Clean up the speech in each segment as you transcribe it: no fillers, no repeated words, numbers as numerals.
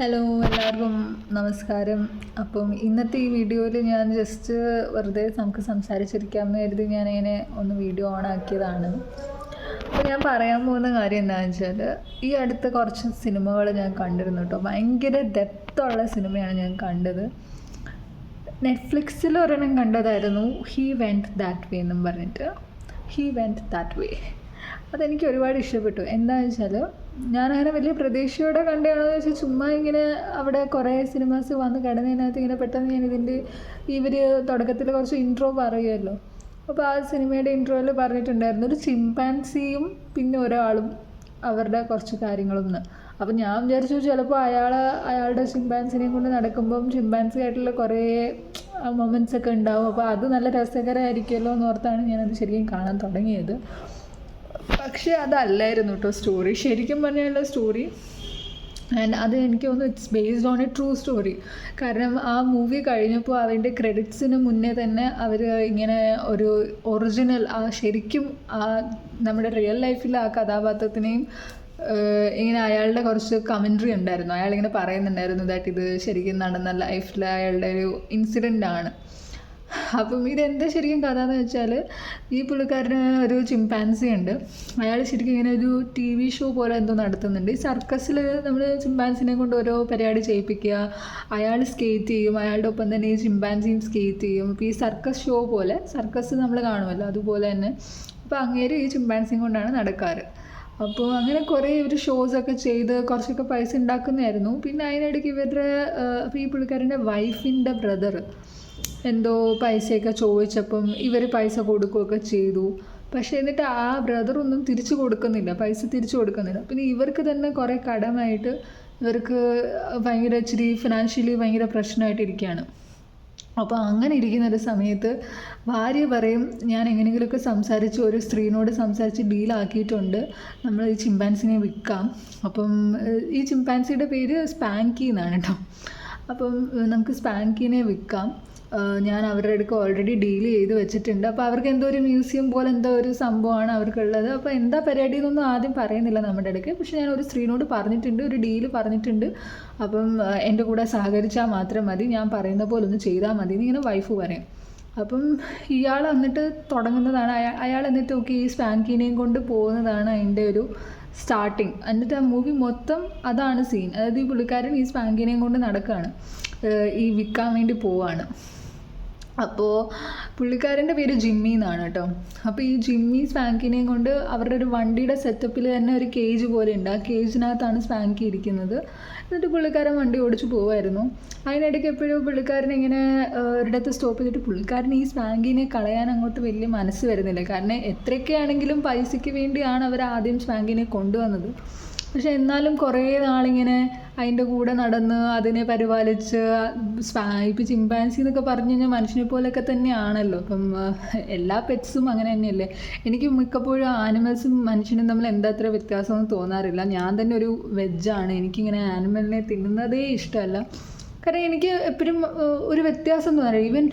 Hello എല്ലാവർക്കും നമസ്കാരം. അപ്പം ഇന്നത്തെ ഈ വീഡിയോയിൽ ഞാൻ ജസ്റ്റ് വെറുതെ നമുക്ക് സംസാരിച്ചിരിക്കാമെന്ന് കരുതി ഞാനിങ്ങനെ ഒന്ന് വീഡിയോ ഓൺ ആക്കിയതാണ്. അപ്പോൾ ഞാൻ പറയാൻ പോകുന്ന കാര്യം എന്താണെന്ന് വെച്ചാൽ, ഈ അടുത്ത കുറച്ച് സിനിമകൾ ഞാൻ കണ്ടിരുന്നു കേട്ടോ. ഭയങ്കര ഡെപ്തുള്ള സിനിമയാണ് ഞാൻ കണ്ടത്. നെറ്റ്ഫ്ലിക്സിൽ ഒരെണ്ണം കണ്ടതായിരുന്നു, ഹീ വെൻറ്റ് ദാറ്റ് വേ എന്നും പറഞ്ഞിട്ട്. ഹീ വെൻറ്റ് ദാറ്റ് വേ അതെനിക്ക് ഒരുപാട് ഇഷ്ടപ്പെട്ടു. എന്താണെന്ന് വെച്ചാൽ, ഞാനങ്ങനെ വലിയ പ്രതീക്ഷയോടെ കണ്ടതാണെന്ന് വെച്ചാൽ ചുമ്മാ ഇങ്ങനെ അവിടെ കുറേ സിനിമാസ് വന്ന് കിടന്നതിനകത്ത് ഇങ്ങനെ പെട്ടെന്ന് ഇവർ തുടക്കത്തിൽ കുറച്ച് ഇൻട്രോ പറയുമല്ലോ. അപ്പോൾ ആ സിനിമയുടെ ഇൻട്രോയിൽ പറഞ്ഞിട്ടുണ്ടായിരുന്നു ഒരു ചിമ്പാൻസിയും പിന്നെ ഒരാളും അവരുടെ കുറച്ച് കാര്യങ്ങളൊന്ന്. അപ്പം ഞാൻ വിചാരിച്ചു ചിലപ്പോൾ അയാളുടെ ചിമ്പാൻസിനെയും കൊണ്ട് നടക്കുമ്പം ചിമ്പാൻസി ആയിട്ടുള്ള കുറേ മൊമെൻറ്റ്സ് ഒക്കെ ഉണ്ടാവും. അപ്പോൾ അത് നല്ല രസകരമായിരിക്കുമല്ലോ എന്ന് ഓർത്താണ് ഞാനത് ശരിക്കും കാണാൻ തുടങ്ങിയത്. പക്ഷേ അതല്ലായിരുന്നു കേട്ടോ സ്റ്റോറി. ശരിക്കും പറഞ്ഞാലുള്ള സ്റ്റോറി, ആൻഡ് അത് എനിക്ക് തോന്നുന്നു it's based on A true story. കാരണം ആ മൂവി കഴിഞ്ഞപ്പോൾ അതിൻ്റെ ക്രെഡിറ്റ്സിന് മുന്നേ തന്നെ അവർ ഇങ്ങനെ ഒരു ഒറിജിനൽ ശരിക്കും നമ്മുടെ റിയൽ ലൈഫിൽ ആ കഥാപാത്രത്തിനെയും ഇങ്ങനെ അയാളുടെ കുറച്ച് കമൻട്രി ഉണ്ടായിരുന്നു. അയാളിങ്ങനെ പറയുന്നുണ്ടായിരുന്നു ദാറ്റ് ഇത് ശരിക്കും നടന്ന ലൈഫിൽ അയാളുടെ ഒരു ഇൻസിഡൻ്റ് ആണ്. അപ്പം ഇതെന്താ ശരിക്കും കഥ എന്ന് വെച്ചാൽ, ഈ പുള്ളിക്കാരന് ഒരു ചിമ്പാൻസി ഉണ്ട്. അയാൾ ശരിക്കും ഇങ്ങനെ ഒരു TV ഷോ പോലെ എന്തോ നടത്തുന്നുണ്ട്. ഈ സർക്കസിൽ നമ്മൾ ചിമ്പാൻസിനെ കൊണ്ട് ഓരോ പരിപാടി ചെയ്യിപ്പിക്കുക. അയാൾ സ്കേറ്റ് ചെയ്യും, അയാളുടെ ഒപ്പം തന്നെ ഈ ചിമ്പാൻസിയും സ്കേറ്റ് ചെയ്യും. അപ്പോൾ ഈ സർക്കസ് ഷോ പോലെ, സർക്കസ് നമ്മൾ കാണുമല്ലോ അതുപോലെ തന്നെ. അപ്പോൾ അങ്ങേര് ഈ ചിമ്പാൻസിയും കൊണ്ടാണ് നടക്കാറ്. അപ്പോൾ അങ്ങനെ കുറേ ഒരു ഷോസൊക്കെ ചെയ്ത് കുറച്ചൊക്കെ പൈസ ഉണ്ടാക്കുന്നതായിരുന്നു. പിന്നെ അതിനിടയ്ക്ക് അപ്പോൾ ഈ പുള്ളിക്കാരൻ്റെ വൈഫിൻ്റെ ബ്രദർ എന്തോ പൈസയൊക്കെ ചോദിച്ചപ്പം ഇവർ പൈസ കൊടുക്കുകയൊക്കെ ചെയ്തു. പക്ഷേ എന്നിട്ട് ആ ബ്രദറൊന്നും തിരിച്ചു കൊടുക്കുന്നില്ല, പൈസ തിരിച്ചു കൊടുക്കുന്നില്ല. പിന്നെ ഇവർക്ക് തന്നെ കുറേ കടമായിട്ട് ഇവർക്ക് ഇച്ചിരി ഫിനാൻഷ്യലി ഭയങ്കര പ്രശ്നമായിട്ടിരിക്കുകയാണ്. അപ്പോൾ അങ്ങനെ ഇരിക്കുന്നൊരു സമയത്ത് ഭാര്യ പറയും, ഞാൻ എങ്ങനെയെങ്കിലുമൊക്കെ സംസാരിച്ച് ഒരു സ്ത്രീനോട് സംസാരിച്ച് ഡീലാക്കിയിട്ടുണ്ട്, നമ്മൾ ഈ ചിമ്പാൻസിനെ വിൽക്കാം. അപ്പം ഈ ചിമ്പാൻസിയുടെ പേര് സ്പാങ്കി എന്നാണ് കേട്ടോ. അപ്പം നമുക്ക് സ്പാങ്കിനെ വിൽക്കാം, ഞാൻ അവരുടെ അടുക്ക് ഓൾറെഡി ഡീൽ ചെയ്ത് വെച്ചിട്ടുണ്ട്. അപ്പോൾ അവർക്ക് എന്തോ ഒരു മ്യൂസിയം പോലെ എന്തോ ഒരു സംഭവമാണ് അവർക്കുള്ളത്. അപ്പോൾ എന്താ പരിപാടി എന്നൊന്നും ആദ്യം പറയുന്നില്ല നമ്മുടെ ഇടയ്ക്ക്. പക്ഷേ ഞാൻ ഒരു സ്ത്രീനോട് പറഞ്ഞിട്ടുണ്ട്, ഒരു ഡീല് പറഞ്ഞിട്ടുണ്ട്, അപ്പം എൻ്റെ കൂടെ സഹകരിച്ചാൽ മാത്രം മതി, ഞാൻ പറയുന്ന പോലെ ഒന്ന് ചെയ്താൽ മതി എന്നിങ്ങനെ വൈഫ് പറയും. അപ്പം ഇയാൾ എന്നിട്ട് തുടങ്ങുന്നതാണ്, അയാൾ എന്നിട്ട് ഈ സ്പാങ്കിനെയും കൊണ്ട് പോകുന്നതാണ് അതിൻ്റെ ഒരു സ്റ്റാർട്ടിങ്. എന്നിട്ട് ആ മൂവി മൊത്തം അതാണ് സീൻ. അതായത് ഈ പുള്ളിക്കാരൻ ഈ സ്പാങ്കിനെയും കൊണ്ട് നടക്കുകയാണ്, ഈ വിൽക്കാൻ വേണ്ടി പോവാണ്. അപ്പോൾ പുള്ളിക്കാരൻ്റെ പേര് ജിമ്മി എന്നാണ് കേട്ടോ. അപ്പോൾ ഈ ജിമ്മി സ്പാങ്കിനെയും കൊണ്ട് അവരുടെ ഒരു വണ്ടിയുടെ സെറ്റപ്പിൽ തന്നെ ഒരു കേജ് പോലെ ഉണ്ട്. ആ കേജിനകത്താണ് സ്പാങ്കി ഇരിക്കുന്നത്. എന്നിട്ട് പുള്ളിക്കാരൻ വണ്ടി ഓടിച്ച് പോവായിരുന്നു. അതിനിടയ്ക്ക് എപ്പോഴും പുള്ളിക്കാരൻ ഇങ്ങനെ ഒരിടത്ത് സ്റ്റോപ്പ് ചെയ്തിട്ട് പുള്ളിക്കാരൻ ഈ സ്പാങ്കിനെ കളയാൻ അങ്ങോട്ട് വലിയ മനസ്സ് വരുന്നില്ല. കാരണം എത്രയൊക്കെയാണെങ്കിലും പൈസയ്ക്ക് വേണ്ടിയാണ് അവർ ആദ്യം സ്പാങ്കിനെ കൊണ്ടുവന്നത്. പക്ഷെ എന്നാലും കുറേ നാളിങ്ങനെ അതിൻ്റെ കൂടെ നടന്ന് അതിനെ പരിപാലിച്ച് ഇപ്പോൾ ചിമ്പാൻസി എന്നൊക്കെ പറഞ്ഞു കഴിഞ്ഞാൽ മനുഷ്യനെ പോലെയൊക്കെ തന്നെയാണല്ലോ. അപ്പം എല്ലാ പെറ്റ്സും അങ്ങനെ തന്നെയല്ലേ. എനിക്ക് മിക്കപ്പോഴും ആനിമൽസും മനുഷ്യനും തമ്മിൽ എന്താ അത്ര വ്യത്യാസമൊന്നും തോന്നാറില്ല. ഞാൻ തന്നെ ഒരു വെജാണ്, എനിക്കിങ്ങനെ ആനിമലിനെ തിന്നുന്നതേ ഇഷ്ടമല്ല. കാരണം എനിക്ക് എപ്പോഴും ഒരു വ്യത്യാസം തോന്നാറില്ല. ഈവൻ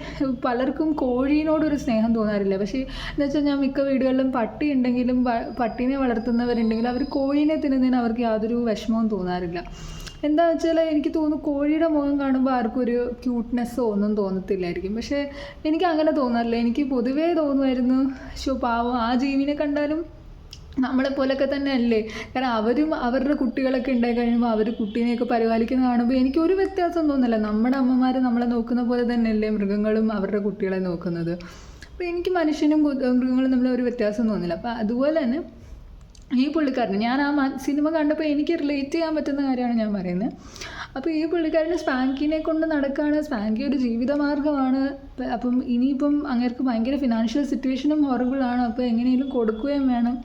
പലർക്കും കോഴീനോടൊരു സ്നേഹം തോന്നാറില്ല. പക്ഷേ എന്ന് വെച്ചാൽ ഞാൻ മിക്ക വീടുകളിലും പട്ടി ഉണ്ടെങ്കിലും പട്ടീനെ വളർത്തുന്നവരുണ്ടെങ്കിലും അവർ കോഴീനെ തിന്നുന്നതിന് അവർക്ക് യാതൊരു വിഷമവും തോന്നാറില്ല. എന്താണെന്ന് വെച്ചാൽ എനിക്ക് തോന്നുന്നു കോഴിയുടെ മുഖം കാണുമ്പോൾ ആർക്കും ഒരു ക്യൂട്ട്നെസ്സോ ഒന്നും തോന്നത്തില്ലായിരിക്കും. പക്ഷേ എനിക്ക് അങ്ങനെ തോന്നാറില്ല. എനിക്ക് പൊതുവേ തോന്നുമായിരുന്നു, പാവം ആ ജീവിനെ കണ്ടാലും നമ്മളെപ്പോലൊക്കെ തന്നെ അല്ലേ. കാരണം അവരും അവരുടെ കുട്ടികളൊക്കെ ഉണ്ടായി കഴിയുമ്പോൾ അവർ കുട്ടീനെയൊക്കെ പരിപാലിക്കുന്ന കാണുമ്പോൾ എനിക്കൊരു വ്യത്യാസം തോന്നില്ല. നമ്മുടെ അമ്മമാർ നമ്മളെ നോക്കുന്ന പോലെ തന്നെയല്ലേ മൃഗങ്ങളും അവരുടെ കുട്ടികളെ നോക്കുന്നത്. അപ്പോൾ എനിക്ക് മനുഷ്യനും മൃഗങ്ങളും തമ്മിൽ ഒരു വ്യത്യാസം തോന്നില്ല. അപ്പോൾ അതുപോലെ തന്നെ ഈ പുള്ളിക്കാരന് ഞാൻ ആ സിനിമ കണ്ടപ്പോൾ എനിക്ക് റിലേറ്റ് ചെയ്യാൻ പറ്റുന്ന കാര്യമാണ് ഞാൻ പറയുന്നത്. അപ്പോൾ ഈ പുള്ളിക്കാരന് സ്പാങ്കിനെ കൊണ്ട് നടക്കുകയാണ്. സ്പാങ്കി ഒരു ജീവിതമാർഗ്ഗമാണ്. അപ്പം ഇനിയിപ്പം അങ്ങേർക്ക് ഭയങ്കര ഫിനാൻഷ്യൽ സിറ്റുവേഷനും ഹൊറബിളാണ്. അപ്പോൾ എങ്ങനെയെങ്കിലും കൊടുക്കുകയും വേണം.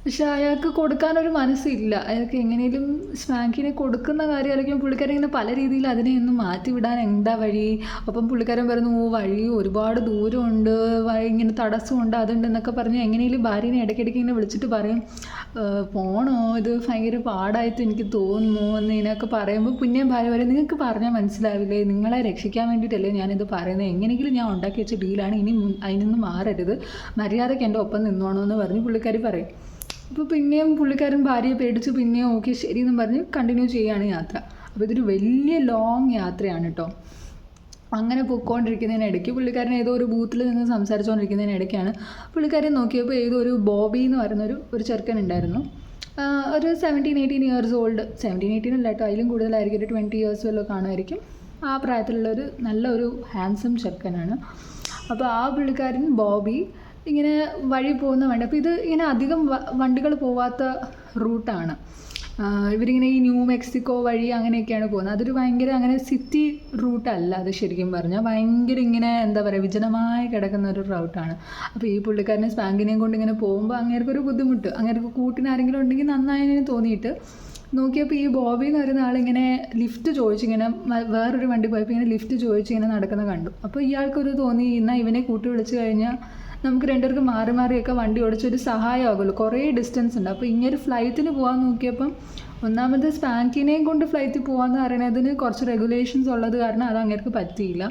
പക്ഷെ അയാൾക്ക് കൊടുക്കാനൊരു മനസ്സില്ല. അയാൾക്ക് എങ്ങനെയും സ്പാങ്കിനെ കൊടുക്കുന്ന കാര്യം ആയിരിക്കും. പുള്ളിക്കാരൻ ഇങ്ങനെ പല രീതിയിൽ അതിനെ ഒന്ന് മാറ്റിവിടാൻ എന്താ വഴി. അപ്പം പുള്ളിക്കാരൻ പറയുന്നു വഴി ഒരുപാട് ദൂരമുണ്ട്, ഇങ്ങനെ തടസ്സമുണ്ട്, അതുണ്ട് എന്നൊക്കെ പറഞ്ഞ് എങ്ങനെയും ഭാര്യനെ ഇടയ്ക്കിടയ്ക്ക് ഇങ്ങനെ വിളിച്ചിട്ട് പറയും, പോണോ, ഇത് ഭയങ്കര പാടായിട്ട് എനിക്ക് തോന്നുന്നു എന്ന് ഇതിനൊക്കെ പറയുമ്പോൾ പിന്നെയും ഭാര്യ പറയും, നിങ്ങൾക്ക് പറഞ്ഞാൽ മനസ്സിലാവില്ലേ, നിങ്ങളെ രക്ഷിക്കാൻ വേണ്ടിയിട്ടല്ലേ ഞാനിത് പറയുന്നത്, എങ്ങനെയെങ്കിലും ഞാൻ ഉണ്ടാക്കി വെച്ച ഡീലാണ്, ഇനി അതിനൊന്നും മാറരുത്, മര്യാദയ്ക്ക് എൻ്റെ ഒപ്പം നിന്നോണോ എന്ന് പറഞ്ഞ് പുള്ളിക്കാരി പറയും. അപ്പോൾ പിന്നെയും പുള്ളിക്കാരൻ ഭാര്യയെ പേടിച്ച് പിന്നെയും ഓക്കെ ശരി എന്നും പറഞ്ഞ് കണ്ടിന്യൂ ചെയ്യുകയാണ് യാത്ര. അപ്പോൾ ഇതൊരു വലിയ ലോങ് യാത്രയാണ് കേട്ടോ. അങ്ങനെ പോയിക്കൊണ്ടിരിക്കുന്നതിനിടയ്ക്ക് പുള്ളിക്കാരൻ ഏതോ ഒരു ബൂത്തിൽ നിന്ന് സംസാരിച്ചുകൊണ്ടിരിക്കുന്നതിനിടയ്ക്കാണ് പുള്ളിക്കാരൻ നോക്കിയപ്പോൾ ഏതോ ഒരു ബോബി എന്ന് പറയുന്നൊരു ചെറുക്കൻ ഉണ്ടായിരുന്നു. ഒരു 17-18 ഇയേഴ്സ് ഓൾഡ്, 17-18 അല്ല കേട്ടോ, അതിലും കൂടുതലായിരിക്കും, ഒരു 20 ഇയേഴ്സ് വല്ലതും കാണുമായിരിക്കും. ആ പ്രായത്തിലുള്ളൊരു നല്ലൊരു ഹാൻസം ചെറുക്കനാണ്. അപ്പോൾ ആ പുള്ളിക്കാരൻ ബോബി ഇങ്ങനെ വഴി പോകുന്ന വണ്ടി, അപ്പോൾ ഇത് ഇങ്ങനെ അധികം വണ്ടികൾ പോവാത്ത റൂട്ടാണ്. ഇവരിങ്ങനെ ഈ ന്യൂ മെക്സിക്കോ വഴി അങ്ങനെയൊക്കെയാണ് പോകുന്നത്. അതൊരു ഭയങ്കര അങ്ങനെ സിറ്റി റൂട്ടല്ല അത്, ശരിക്കും പറഞ്ഞാൽ ഭയങ്കര ഇങ്ങനെ എന്താ പറയുക വിജനമായി കിടക്കുന്ന ഒരു റൂട്ടാണ്. അപ്പോൾ ഈ പുള്ളിക്കാരനെ സ്പാങ്കിനെയും കൊണ്ട് ഇങ്ങനെ പോകുമ്പോൾ അങ്ങേർക്കൊരു ബുദ്ധിമുട്ട്, അങ്ങേർക്ക് കൂട്ടിന് ആരെങ്കിലും ഉണ്ടെങ്കിൽ നന്നായി തോന്നിയിട്ട് നോക്കിയപ്പോൾ ഈ ബോബി എന്ന് പറയുന്ന ആളിങ്ങനെ ലിഫ്റ്റ് ചോദിച്ചിങ്ങനെ വേറൊരു വണ്ടി പോയപ്പോൾ ഇങ്ങനെ ലിഫ്റ്റ് ചോദിച്ചിങ്ങനെ നടക്കുന്ന കണ്ടു. അപ്പോൾ ഇയാൾക്കൊരു തോന്നി, എന്നാൽ ഇവനെ കൂട്ടി വിളിച്ച് കഴിഞ്ഞാൽ നമുക്ക് രണ്ടുപേർക്ക് മാറി മാറിയൊക്കെ വണ്ടി ഓടിച്ചൊരു സഹായമാകുമല്ലോ, കുറേ ഡിസ്റ്റൻസ് ഉണ്ട്. അപ്പോൾ ഇങ്ങനെ ഫ്ലൈറ്റിന് പോകാൻ നോക്കിയപ്പം ഒന്നാമത് സ്പാങ്കിനെയും കൊണ്ട് ഫ്ലൈറ്റിൽ പോകാമെന്ന് പറയുന്നതിന് കുറച്ച് റെഗുലേഷൻസ് ഉള്ളത് കാരണം അത് അങ്ങേർക്ക് പറ്റിയില്ല.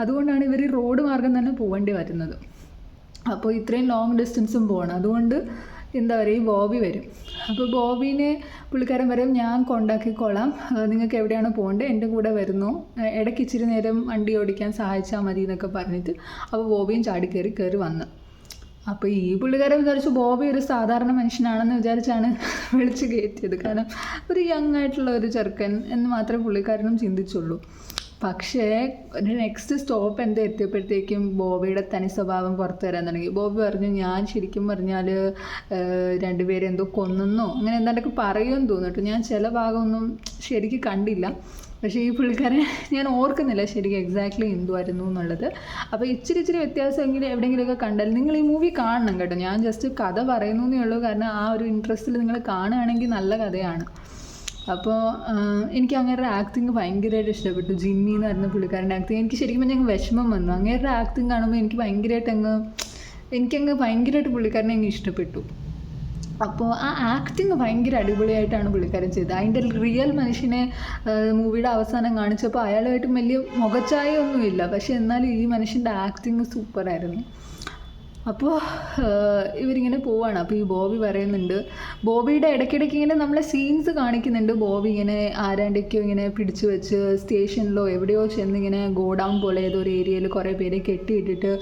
അതുകൊണ്ടാണ് ഇവർ റോഡ് മാർഗം തന്നെ പോകേണ്ടി വരുന്നത്. അപ്പോൾ ഇത്രയും ലോങ് ഡിസ്റ്റൻസും പോകണം. അതുകൊണ്ട് എന്താ പറയുക, ഈ ബോബി വരും. അപ്പോൾ ബോബീനെ പുള്ളിക്കാരൻ പറയും, ഞാൻ കൊണ്ടാക്കിക്കോളാം, നിങ്ങൾക്ക് എവിടെയാണ് പോകേണ്ടത്, എൻ്റെ കൂടെ വരുന്നു, ഇടയ്ക്ക് ഇച്ചിരി നേരം വണ്ടി ഓടിക്കാൻ സഹായിച്ചാൽ മതി എന്നൊക്കെ പറഞ്ഞിട്ട് അപ്പോൾ ബോബിയും ചാടി കയറി വന്ന്. അപ്പോൾ ഈ പുള്ളിക്കാരൻ വിചാരിച്ചു ബോബി ഒരു സാധാരണ മനുഷ്യനാണെന്ന് വിചാരിച്ചാണ് വിളിച്ച് കയറ്റിയത്. കാരണം ഒരു യങ് ആയിട്ടുള്ള ഒരു ചെറുക്കൻ എന്ന് മാത്രമേ പുള്ളിക്കാരനും ചിന്തിച്ചുള്ളൂ. പക്ഷേ ഒരു നെക്സ്റ്റ് സ്റ്റോപ്പ് എന്താ എത്തിയപ്പോഴത്തേക്കും ബോബിയുടെ തനി സ്വഭാവം പുറത്തു വരാൻ തുടങ്ങി. ബോബി പറഞ്ഞു, ഞാൻ ശരിക്കും പറഞ്ഞാൽ രണ്ടുപേരെന്തോ കൊന്നെന്നോ അങ്ങനെ എന്താണ്ടൊക്കെ പറയുമെന്ന് തോന്നിട്ടു. ഞാൻ ചില ഭാഗമൊന്നും ശരിക്കും കണ്ടില്ല, പക്ഷേ ഈ പുള്ളിക്കാരൻ ഞാൻ ഓർക്കുന്നില്ല ശരിക്കും എക്സാക്ട്ലി എന്തുമായിരുന്നു എന്നുള്ളത്. അപ്പോൾ ഇച്ചിരി വ്യത്യാസമെങ്കിലും എവിടെയെങ്കിലുമൊക്കെ കണ്ടാൽ നിങ്ങൾ ഈ മൂവി കാണണം കേട്ടോ. ഞാൻ ജസ്റ്റ് കഥ പറയുന്നു എന്നേ ഉള്ളൂ, കാരണം ആ ഒരു ഇൻട്രസ്റ്റിൽ നിങ്ങൾ കാണുകയാണെങ്കിൽ നല്ല കഥയാണ്. അപ്പോൾ എനിക്ക് അങ്ങേരുടെ ആക്ടിങ് ഭയങ്കരമായിട്ട് ഇഷ്ടപ്പെട്ടു. ജിമ്മി എന്ന് പറയുന്ന പുള്ളിക്കാരൻ്റെ ആക്ടിങ് എനിക്ക് ശരിക്കും പറഞ്ഞാൽ വിഷമം വന്നു. അങ്ങേരുടെ ആക്ടിങ് കാണുമ്പോൾ എനിക്ക് ഭയങ്കരമായിട്ട് പുള്ളിക്കാരനെ അങ്ങ് ഇഷ്ടപ്പെട്ടു. അപ്പോൾ ആ ആക്ടിങ് ഭയങ്കര അടിപൊളിയായിട്ടാണ് പുള്ളിക്കാരൻ ചെയ്തത്. അതിൻ്റെ റിയൽ മനുഷ്യനെ മൂവിയുടെ അവസാനം കാണിച്ചപ്പോൾ അയാളുമായിട്ട് വലിയ മുഖച്ഛായൊന്നുമില്ല, പക്ഷെ എന്നാലും ഈ മനുഷ്യൻ്റെ ആക്ടിങ് സൂപ്പറായിരുന്നു. അപ്പോൾ ഇവരിങ്ങനെ പോവാണ്. അപ്പോൾ ഈ ബോബി പറയുന്നുണ്ട്, ബോബിയുടെ ഇടയ്ക്കിടയ്ക്ക് ഇങ്ങനെ നമ്മളെ സീൻസ് കാണിക്കുന്നുണ്ട്. ബോബി ഇങ്ങനെ ആരാണ്ടൊക്കെയോ ഇങ്ങനെ പിടിച്ചു വെച്ച് സ്റ്റേഷനിലോ എവിടെയോ ചെന്നിങ്ങനെ ഗോഡൗൺ പോലെ ഏതോ ഒരു ഏരിയയിൽ കുറേ പേരെ കെട്ടിയിട്ടിട്ട്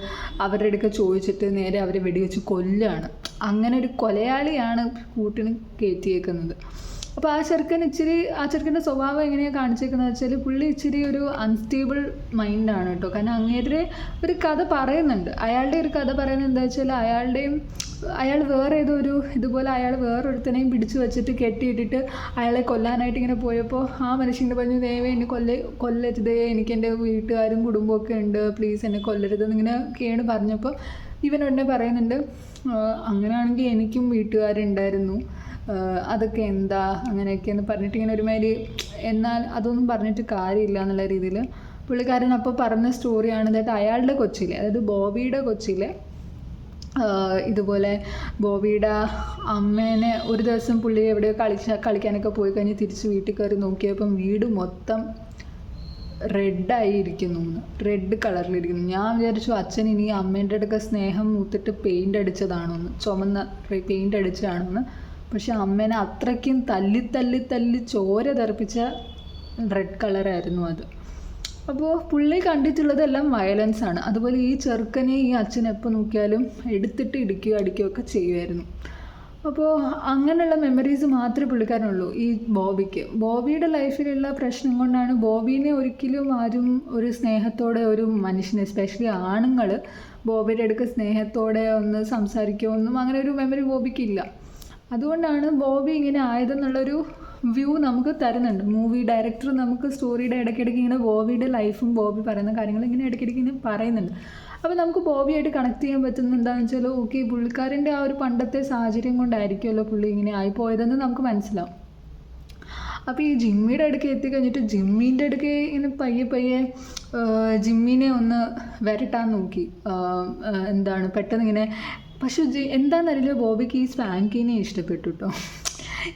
അവരുടെ അടുക്ക ചോദിച്ചിട്ട് നേരെ അവരെ വെടിവെച്ച് കൊല്ലുകയാണ്. അങ്ങനെ ഒരു കൊലയാളിയാണ് കൂട്ടിന് കയറ്റിയേക്കുന്നത്. അപ്പോൾ ആ ചെറുക്കൻ്റെ സ്വഭാവം എങ്ങനെയാണ് കാണിച്ചേക്കുന്നത് വെച്ചാൽ പുള്ളി ഇച്ചിരി ഒരു അൺസ്റ്റേബിൾ മൈൻഡാണ് കേട്ടോ. കാരണം അങ്ങേരുടെ ഒരു കഥ പറയുന്നുണ്ട്, അയാളുടെ ഒരു കഥ പറയുന്നത് എന്താ വെച്ചാൽ അയാൾ വേറെ ഏതോ ഒരു ഇതുപോലെ അയാൾ വേറൊരുത്തനെയും പിടിച്ചു വെച്ചിട്ട് കെട്ടിയിട്ടിട്ട് അയാളെ കൊല്ലാനായിട്ട് ഇങ്ങനെ പോയപ്പോൾ ആ മനുഷ്യൻ്റെ പറഞ്ഞു, ദയവേ എന്നെ കൊല്ലരുതേ, എനിക്ക് എൻ്റെ വീട്ടുകാരും കുടുംബമൊക്കെ ഉണ്ട്, പ്ലീസ് എന്നെ കൊല്ലരുതെന്നിങ്ങനെ കേണ് പറഞ്ഞപ്പോൾ ഇവനുടനെ പറയുന്നുണ്ട്, അങ്ങനെയാണെങ്കിൽ എനിക്കും വീട്ടുകാരുണ്ടായിരുന്നു, അതൊക്കെ എന്താ അങ്ങനെയൊക്കെയെന്ന് പറഞ്ഞിട്ട് ഇങ്ങനെ ഒരുമാതിരി, എന്നാൽ അതൊന്നും പറഞ്ഞിട്ട് കാര്യമില്ല എന്നുള്ള രീതിയിൽ പുള്ളിക്കാരൻ അപ്പോൾ പറഞ്ഞ സ്റ്റോറിയാണ് ദാറ്റ് അയാളുടെ കൊച്ചിയിൽ, അതായത് ബോബിയുടെ കൊച്ചിയിൽ ഇതുപോലെ ബോബിയുടെ അമ്മേനെ ഒരു ദിവസം പുള്ളി എവിടെയോ കളിക്കാനൊക്കെ പോയി കഴിഞ്ഞ് തിരിച്ച് വീട്ടിൽ കയറി നോക്കിയപ്പം വീട് മൊത്തം റെഡ് കളറിലിരിക്കുന്നു. ഞാൻ വിചാരിച്ചു അച്ഛൻ ഇനി അമ്മേൻ്റെ അടുക്ക സ്നേഹം മൂത്തിട്ട് പെയിൻ്റ് അടിച്ചതാണോന്ന്, ചുമന്ന പെയിൻ്റ് അടിച്ചതാണോന്ന്. പക്ഷെ അമ്മേനെ അത്രയ്ക്കും തല്ലി ചോര തെറിപ്പിച്ച റെഡ് കളറായിരുന്നു അത്. അപ്പോൾ പുള്ളി കണ്ടിട്ടുള്ളതെല്ലാം വയലൻസാണ്. അതുപോലെ ഈ ചെറുക്കനെ ഈ അച്ഛൻ എപ്പോൾ നോക്കിയാലും എടുത്തിട്ട് അടിക്കുകയൊക്കെ ചെയ്യുമായിരുന്നു. അപ്പോൾ അങ്ങനെയുള്ള മെമ്മറീസ് മാത്രമേ പുള്ളിക്കാരനുള്ളൂ ഈ ബോബിക്ക്. ബോബിയുടെ ലൈഫിലുള്ള പ്രശ്നം കൊണ്ടാണ് ബോബീനെ ഒരിക്കലും ആരും ഒരു സ്നേഹത്തോടെ, ഒരു മനുഷ്യനെ എസ്പെഷ്യലി ആണുങ്ങൾ ബോബിയുടെ അടുക്ക് സ്നേഹത്തോടെ ഒന്ന് സംസാരിക്കുമൊന്നും അങ്ങനെ ഒരു മെമ്മറി ബോബിക്കില്ല. അതുകൊണ്ടാണ് ബോബി ഇങ്ങനെ ആയതെന്നുള്ളൊരു വ്യൂ നമുക്ക് തരുന്നുണ്ട്. മൂവി ഡയറക്ടർ നമുക്ക് സ്റ്റോറിയുടെ ഇടയ്ക്കിടയ്ക്ക് ഇങ്ങനെ ബോബിയുടെ ലൈഫും ബോബി പറയുന്ന കാര്യങ്ങളും ഇങ്ങനെ ഇടയ്ക്കിടയ്ക്ക് ഇങ്ങനെ പറയുന്നുണ്ട്. അപ്പോൾ നമുക്ക് ബോബിയായിട്ട് കണക്ട് ചെയ്യാൻ പറ്റുന്ന എന്താണെന്ന് വെച്ചാൽ, ഓക്കെ പുള്ളിക്കാരൻ്റെ ആ ഒരു പണ്ടത്തെ സാഹചര്യം കൊണ്ടായിരിക്കുമല്ലോ പുള്ളി ഇങ്ങനെ ആയിപ്പോയതെന്ന് നമുക്ക് മനസ്സിലാവും. അപ്പോൾ ഈ ജിമ്മിയുടെ അടുക്ക് എത്തിക്കഴിഞ്ഞിട്ട് ജിമ്മീൻ്റെ അടുക്ക് ഇങ്ങനെ പയ്യെ ജിമ്മിനെ ഒന്ന് വരട്ടാൻ നോക്കി, പെട്ടെന്ന് ഇങ്ങനെ. പക്ഷെ എന്താണെന്നറിയില്ല, ബോബിക്ക് ഈ സ്പാങ്കിനെ ഇഷ്ടപ്പെട്ടു കേട്ടോ.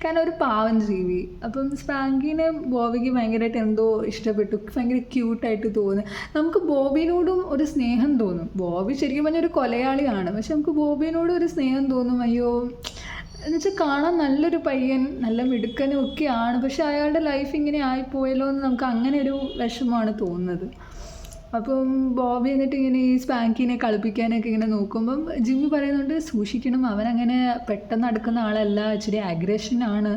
കാരണം ഒരു പാവൻ ജീവി. അപ്പം സ്പാങ്കിനെ ബോബിക്ക് ഭയങ്കരമായിട്ട് എന്തോ ഇഷ്ടപ്പെട്ടു, ഭയങ്കര ക്യൂട്ടായിട്ട് തോന്നി. നമുക്ക് ബോബിനോടും ഒരു സ്നേഹം തോന്നും. ബോബി ശരിക്കും പറഞ്ഞാൽ ഒരു കൊലയാളിയാണ്, പക്ഷെ നമുക്ക് ബോബിനോടും ഒരു സ്നേഹം തോന്നും. അയ്യോ എന്നുവെച്ചാൽ കാണാൻ നല്ലൊരു പയ്യൻ, നല്ല മിടുക്കനും ഒക്കെയാണ്. പക്ഷെ അയാളുടെ ലൈഫ് ഇങ്ങനെ ആയിപ്പോയല്ലോ എന്ന് നമുക്ക് അങ്ങനെ ഒരു വിഷമമാണ് തോന്നുന്നത്. അപ്പം ബോബി എന്നിട്ട് ഇങ്ങനെ ഈ സ്പാങ്കിനെ കളിപ്പിക്കാനൊക്കെ ഇങ്ങനെ നോക്കുമ്പം ജിമ്മി പറയുന്നുണ്ട് സൂക്ഷിക്കണം, അവനങ്ങനെ പെട്ടെന്ന് അടുക്കുന്ന ആളല്ല, ഇച്ചിരി അഗ്രഷനാണ്,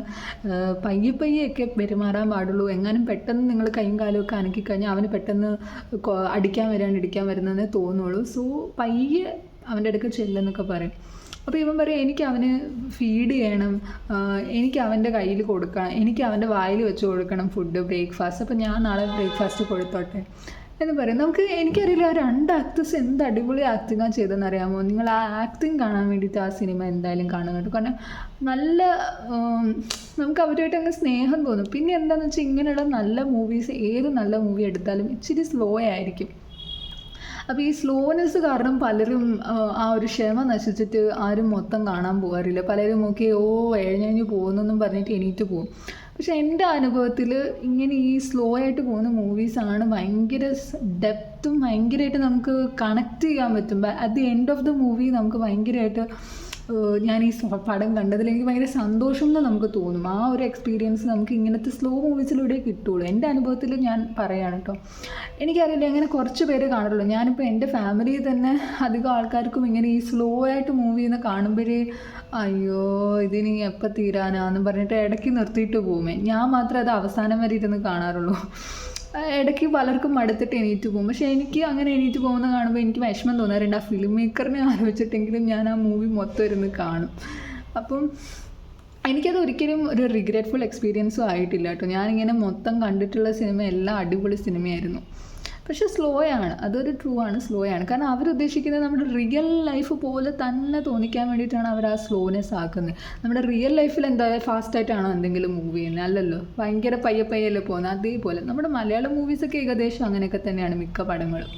പയ്യെ പയ്യെയൊക്കെ പെരുമാറാൻ പാടുള്ളൂ, എങ്ങാനും പെട്ടെന്ന് നിങ്ങൾ കൈയും കാലുമൊക്കെ അനക്കിക്കഴിഞ്ഞാൽ അവന് പെട്ടെന്ന് അടിക്കാൻ വരാൻ ഇടിക്കാൻ വരുന്നതെന്നേ തോന്നുള്ളൂ. സോ പയ്യെ അവൻ്റെ അടുക്ക് ചെല്ലെന്നൊക്കെ പറയും. അപ്പോൾ ഇവൻ പറയും എനിക്ക് അവന് ഫീഡ് ചെയ്യണം, എനിക്ക് അവൻ്റെ കയ്യിൽ കൊടുക്കണം, എനിക്ക് അവൻ്റെ വായിൽ വെച്ച് കൊടുക്കണം ഫുഡ്, ബ്രേക്ക്ഫാസ്റ്റ്, അപ്പോൾ ഞാൻ നാളെ ബ്രേക്ക്ഫാസ്റ്റ് കൊടുത്തോട്ടെ എന്ന് പറയും. എനിക്കറിയില്ല ആ 2 ആക്ടേഴ്സ് എന്ത് അടിപൊളി ആക്ടിങ്ങാണ് ചെയ്തതെന്ന് അറിയാമോ? നിങ്ങൾ ആ ആക്ടിങ് കാണാൻ വേണ്ടിയിട്ട് ആ സിനിമ എന്തായാലും കാണാൻ കേട്ടോ. കാരണം നല്ല നമുക്ക് അവരുമായിട്ട് അങ്ങ് സ്നേഹം തോന്നും. പിന്നെ എന്താണെന്ന് വെച്ചാൽ ഇങ്ങനെയുള്ള നല്ല മൂവീസ്, ഏത് നല്ല മൂവി എടുത്താലും ഇച്ചിരി സ്ലോ ആയിരിക്കും. അപ്പോൾ ഈ സ്ലോനെസ് കാരണം പലരും ആ ഒരു ക്ഷമ നശിച്ചിട്ട് ആരും മൊത്തം കാണാൻ പോകാറില്ല. പലരും ഒക്കെ എഴഞ്ഞു പോകുന്നെന്നും പറഞ്ഞിട്ട് എണീറ്റ് പോകും. പക്ഷെ എൻ്റെ അനുഭവത്തിൽ ഇങ്ങനെ ഈ സ്ലോ ആയിട്ട് പോകുന്ന മൂവീസാണ് ഭയങ്കര ഡെപ്തും ഭയങ്കരമായിട്ട് നമുക്ക് കണക്ട് ചെയ്യാൻ പറ്റും. At the end of the movie നമുക്ക് ഭയങ്കരമായിട്ട് ഞാൻ ഈ പടം കണ്ടതിൽ എനിക്ക് ഭയങ്കര സന്തോഷം എന്ന് നമുക്ക് തോന്നും. ആ ഒരു എക്സ്പീരിയൻസ് നമുക്ക് ഇങ്ങനത്തെ സ്ലോ മൂവീസിലൂടെ കിട്ടുള്ളൂ. എൻ്റെ അനുഭവത്തിൽ ഞാൻ പറയുകയാണ് കേട്ടോ. എനിക്കറിയില്ല, അങ്ങനെ കുറച്ച് പേര് കാണുള്ളൂ. ഞാനിപ്പോൾ എൻ്റെ ഫാമിലിയിൽ തന്നെ അധികം ആൾക്കാർക്കും ഇങ്ങനെ ഈ സ്ലോ ആയിട്ട് മൂവീന്ന് കാണുമ്പോഴേ അയ്യോ ഇതിനി എപ്പോൾ തീരാനാന്ന് പറഞ്ഞിട്ട് ഇടയ്ക്ക് നിർത്തിയിട്ട് പോകുമേ. ഞാൻ മാത്രമേ അത് അവസാനം വരെ ഇരുന്ന് കാണാറുള്ളൂ. ഇടയ്ക്ക് പലർക്കും മടുത്തിട്ട് എണീറ്റ് പോകും. പക്ഷേ എനിക്ക് അങ്ങനെ എണീറ്റ് പോകുന്ന കാണുമ്പോൾ എനിക്ക് വിഷമം തോന്നാറുണ്ട്. ആ ഫിലിം മേക്കറിനെ ആലോചിച്ചിട്ടെങ്കിലും ഞാൻ ആ മൂവി മൊത്തം ഇരുന്ന് കാണും. അപ്പം എനിക്കത് ഒരിക്കലും ഒരു റിഗ്രറ്റ്ഫുൾ എക്സ്പീരിയൻസും ആയിട്ടില്ല കേട്ടോ. ഞാനിങ്ങനെ മൊത്തം കണ്ടിട്ടുള്ള സിനിമ എല്ലാം അടിപൊളി സിനിമയായിരുന്നു. പക്ഷേ സ്ലോ ആണ്, അതൊരു ട്രൂ ആണ്, സ്ലോ ആണ്. കാരണം അവരുദ്ദേശിക്കുന്നത് നമ്മുടെ റിയൽ ലൈഫ് പോലെ തന്നെ തോന്നിക്കാൻ വേണ്ടിയിട്ടാണ് അവർ ആ സ്ലോനെസ് ആക്കുന്നത്. നമ്മുടെ റിയൽ ലൈഫിൽ എന്താ ഫാസ്റ്റായിട്ടാണോ എന്തെങ്കിലും മൂവ് ചെയ്യുന്നത്? അല്ലല്ലോ, ഭയങ്കര പയ്യല്ലേ പോകുന്നത്. അതേപോലെ നമ്മുടെ മലയാളം മൂവീസൊക്കെ ഏകദേശം അങ്ങനെയൊക്കെ തന്നെയാണ് മിക്ക പടങ്ങളും.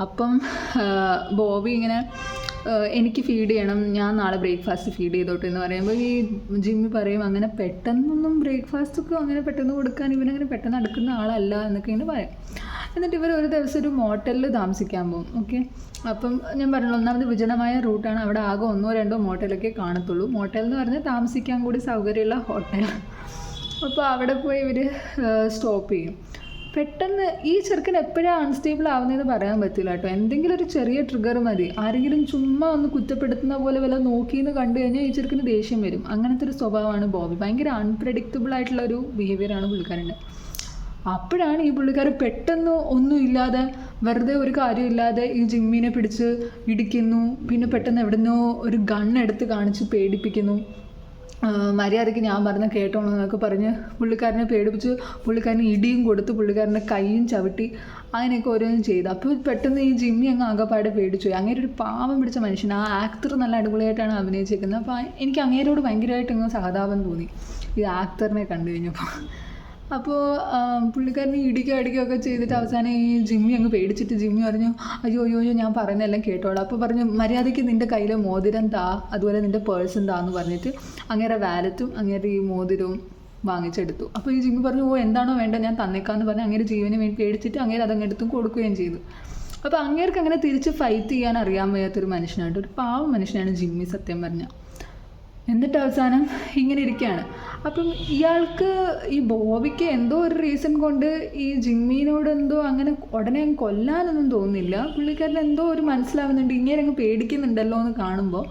അപ്പം ബോബി ഇങ്ങനെ എനിക്ക് ഫീഡ് ചെയ്യണം, ഞാൻ നാളെ ബ്രേക്ക്ഫാസ്റ്റ് ഫീഡ് ചെയ്തോട്ടെ എന്ന് പറയുമ്പോൾ ഈ ജിമ്മി പറയും അങ്ങനെ പെട്ടെന്നൊന്നും ബ്രേക്ക്ഫാസ്റ്റൊക്കെ അങ്ങനെ പെട്ടെന്ന് കൊടുക്കാൻ ഇവനങ്ങനെ പെട്ടെന്ന് അടുക്കുന്ന ആളല്ല എന്നൊക്കെ ഇങ്ങനെ പറയും. എന്നിട്ട് ഇവർ ഒരു ദിവസം ഒരു മോട്ടലിൽ താമസിക്കാൻ പോകും. ഓക്കെ, അപ്പം ഞാൻ പറഞ്ഞല്ലോ ഒന്നാമത് വിജനമായ റൂട്ടാണ്, അവിടെ ആകെ 1-2 മോട്ടലൊക്കെ കാണത്തുള്ളൂ. മോട്ടൽ എന്ന് പറഞ്ഞാൽ താമസിക്കാൻ കൂടി സൗകര്യമുള്ള ഹോട്ടൽ. അപ്പോൾ അവിടെ പോയി ഇവർ സ്റ്റോപ്പ് ചെയ്യും. പെട്ടെന്ന് ഈ ചെറുക്കൻ എപ്പോഴാണ് അൺസ്റ്റേബിൾ ആവുന്നതെന്ന് പറയാൻ പറ്റില്ല കേട്ടോ. എന്തെങ്കിലും ഒരു ചെറിയ ട്രിഗർ മതി, ആരെങ്കിലും ചുമ്മാ ഒന്ന് കുറ്റപ്പെടുത്തുന്ന പോലെ വല്ല നോക്കിയെന്ന് കണ്ടു കഴിഞ്ഞാൽ ഈ ചെറുക്കിന് ദേഷ്യം വരും. അങ്ങനത്തെ ഒരു സ്വഭാവമാണ് ബോബി. ഭയങ്കര അൺപ്രഡിക്റ്റബിൾ ആയിട്ടുള്ള ഒരു ബിഹേവിയറാണ് പുള്ളിക്കാരൻ്റെ. അപ്പോഴാണ് ഈ പുള്ളിക്കാർ പെട്ടെന്ന് ഒന്നുമില്ലാതെ വെറുതെ ഒരു കാര്യമില്ലാതെ ഈ ജിമ്മിനെ പിടിച്ച് ഇടിക്കുന്നു. പിന്നെ പെട്ടെന്ന് എവിടുന്നോ ഒരു ഗണ്ണെടുത്ത് കാണിച്ച് പേടിപ്പിക്കുന്നു. മര്യാദയ്ക്ക് ഞാൻ പറഞ്ഞ കേട്ടോളൂ എന്നൊക്കെ പറഞ്ഞ് പുള്ളിക്കാരനെ പേടിപ്പിച്ച് പുള്ളിക്കാരന് ഇടിയും കൊടുത്ത് പുള്ളിക്കാരൻ്റെ കൈയും ചവിട്ടി അങ്ങനെയൊക്കെ ഓരോന്നും ചെയ്തു. അപ്പോൾ പെട്ടെന്ന് ഈ ജിമ്മി അങ്ങ് ആകെപ്പാടെ പേടിച്ചു പോയി. അങ്ങനെ ഒരു പാവം പിടിച്ച മനുഷ്യൻ. ആ ആക്ടർ നല്ല അടിപൊളിയായിട്ടാണ് അഭിനയിച്ചിരിക്കുന്നത്. അപ്പോൾ എനിക്ക് അങ്ങേരോട് ഭയങ്കരമായിട്ട് അങ്ങ് സഹതാപം തോന്നി ഈ ആക്ടറിനെ കണ്ടു കഴിഞ്ഞപ്പോൾ. അപ്പോൾ പുള്ളിക്കാരനെ ഇടിക്കുകയൊക്കെ ചെയ്തിട്ട് അവസാനം ഈ ജിമ്മി അങ്ങ് പേടിച്ചിട്ട് ജിമ്മി പറഞ്ഞു അയ്യോ ഞാൻ പറയുന്നതെല്ലാം കേട്ടോളാം. അപ്പോൾ പറഞ്ഞു മര്യാദയ്ക്ക് നിൻ്റെ കയ്യിലെ മോതിരം താ, അതുപോലെ നിൻ്റെ പേഴ്സും താ എന്ന് പറഞ്ഞിട്ട് അങ്ങേരെ വാലറ്റും അങ്ങേരെ ഈ മോതിരവും വാങ്ങിച്ചെടുത്തു. അപ്പോൾ ഈ ജിമ്മി പറഞ്ഞു എന്താണോ വേണ്ട ഞാൻ തന്നേക്കാന്ന് പറഞ്ഞ് അങ്ങേരെ ജീവന് വേണ്ടി പേടിച്ചിട്ട് അങ്ങേര് അതങ്ങെടുത്തും കൊടുക്കുകയും ചെയ്തു. അപ്പോൾ അങ്ങേർക്ക് അങ്ങനെ തിരിച്ച് ഫൈറ്റ് ചെയ്യാൻ അറിയാൻ വയ്യാത്തൊരു മനുഷ്യനായിട്ട്, ഒരു പാവം മനുഷ്യനാണ് ജിമ്മി സത്യം പറഞ്ഞാൽ. എന്നിട്ട് അവസാനം ഇങ്ങനെ ഇരിക്കുകയാണ്. അപ്പം ഇയാൾക്ക് ഈ ബോബിക്ക് എന്തോ ഒരു റീസൺ കൊണ്ട് ഈ ജിമ്മിനോട് എന്തോ അങ്ങനെ ഉടനെ അങ്ങ് കൊല്ലാനൊന്നും തോന്നുന്നില്ല. പുള്ളിക്കാരൻ എന്തോ ഒരു മനസ്സിലാവുന്നുണ്ട്, ഇങ്ങനെ അങ്ങ് പേടിക്കുന്നുണ്ടല്ലോ എന്ന് കാണുമ്പോൾ.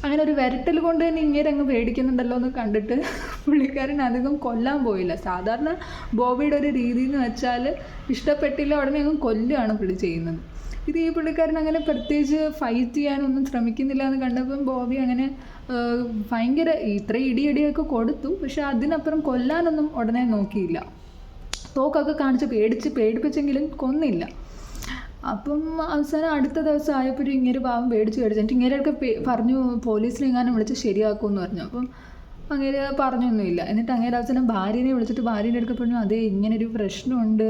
അങ്ങനെ ഒരു വിരട്ടൽ കൊണ്ട് തന്നെ ഇങ്ങനെ അങ്ങ് പേടിക്കുന്നുണ്ടല്ലോ എന്ന് കണ്ടിട്ട് പുള്ളിക്കാരൻ അധികം കൊല്ലാൻ പോയില്ല. സാധാരണ ബോബിയുടെ ഒരു രീതി എന്ന് വെച്ചാൽ ഇഷ്ടപ്പെട്ടില്ല ഉടനെ അങ്ങ് കൊല്ലുകയാണ് പുള്ളി ചെയ്യുന്നത്. ഇത് ഈ പുള്ളിക്കാരൻ അങ്ങനെ പ്രത്യേകിച്ച് ഫൈറ്റ് ചെയ്യാനൊന്നും ശ്രമിക്കുന്നില്ല എന്ന് കണ്ടപ്പം ബോബി അങ്ങനെ ഭയങ്കര ഇത്ര ഇടിയൊക്കെ കൊടുത്തു. പക്ഷെ അതിനപ്പുറം കൊല്ലാനൊന്നും ഉടനെ നോക്കിയില്ല. തോക്കൊക്കെ കാണിച്ച് പേടിപ്പിച്ചെങ്കിലും കൊന്നില്ല. അപ്പം അവസാനം അടുത്ത ദിവസം ആയപ്പോഴും ഇങ്ങനെ പാവം പേടിച്ച് എന്നിട്ട് ഇങ്ങനെയൊക്കെ പറഞ്ഞു പോലീസിനെങ്ങാനും വിളിച്ച് ശരിയാക്കുമെന്ന് പറഞ്ഞു. അപ്പം അങ്ങനെ പറഞ്ഞൊന്നുമില്ല. എന്നിട്ട് അങ്ങനെ അവസാനം ഭാര്യനെ വിളിച്ചിട്ട് ഭാര്യൻ്റെ അടുക്ക പറഞ്ഞു അതേ ഇങ്ങനൊരു പ്രശ്നമുണ്ട്,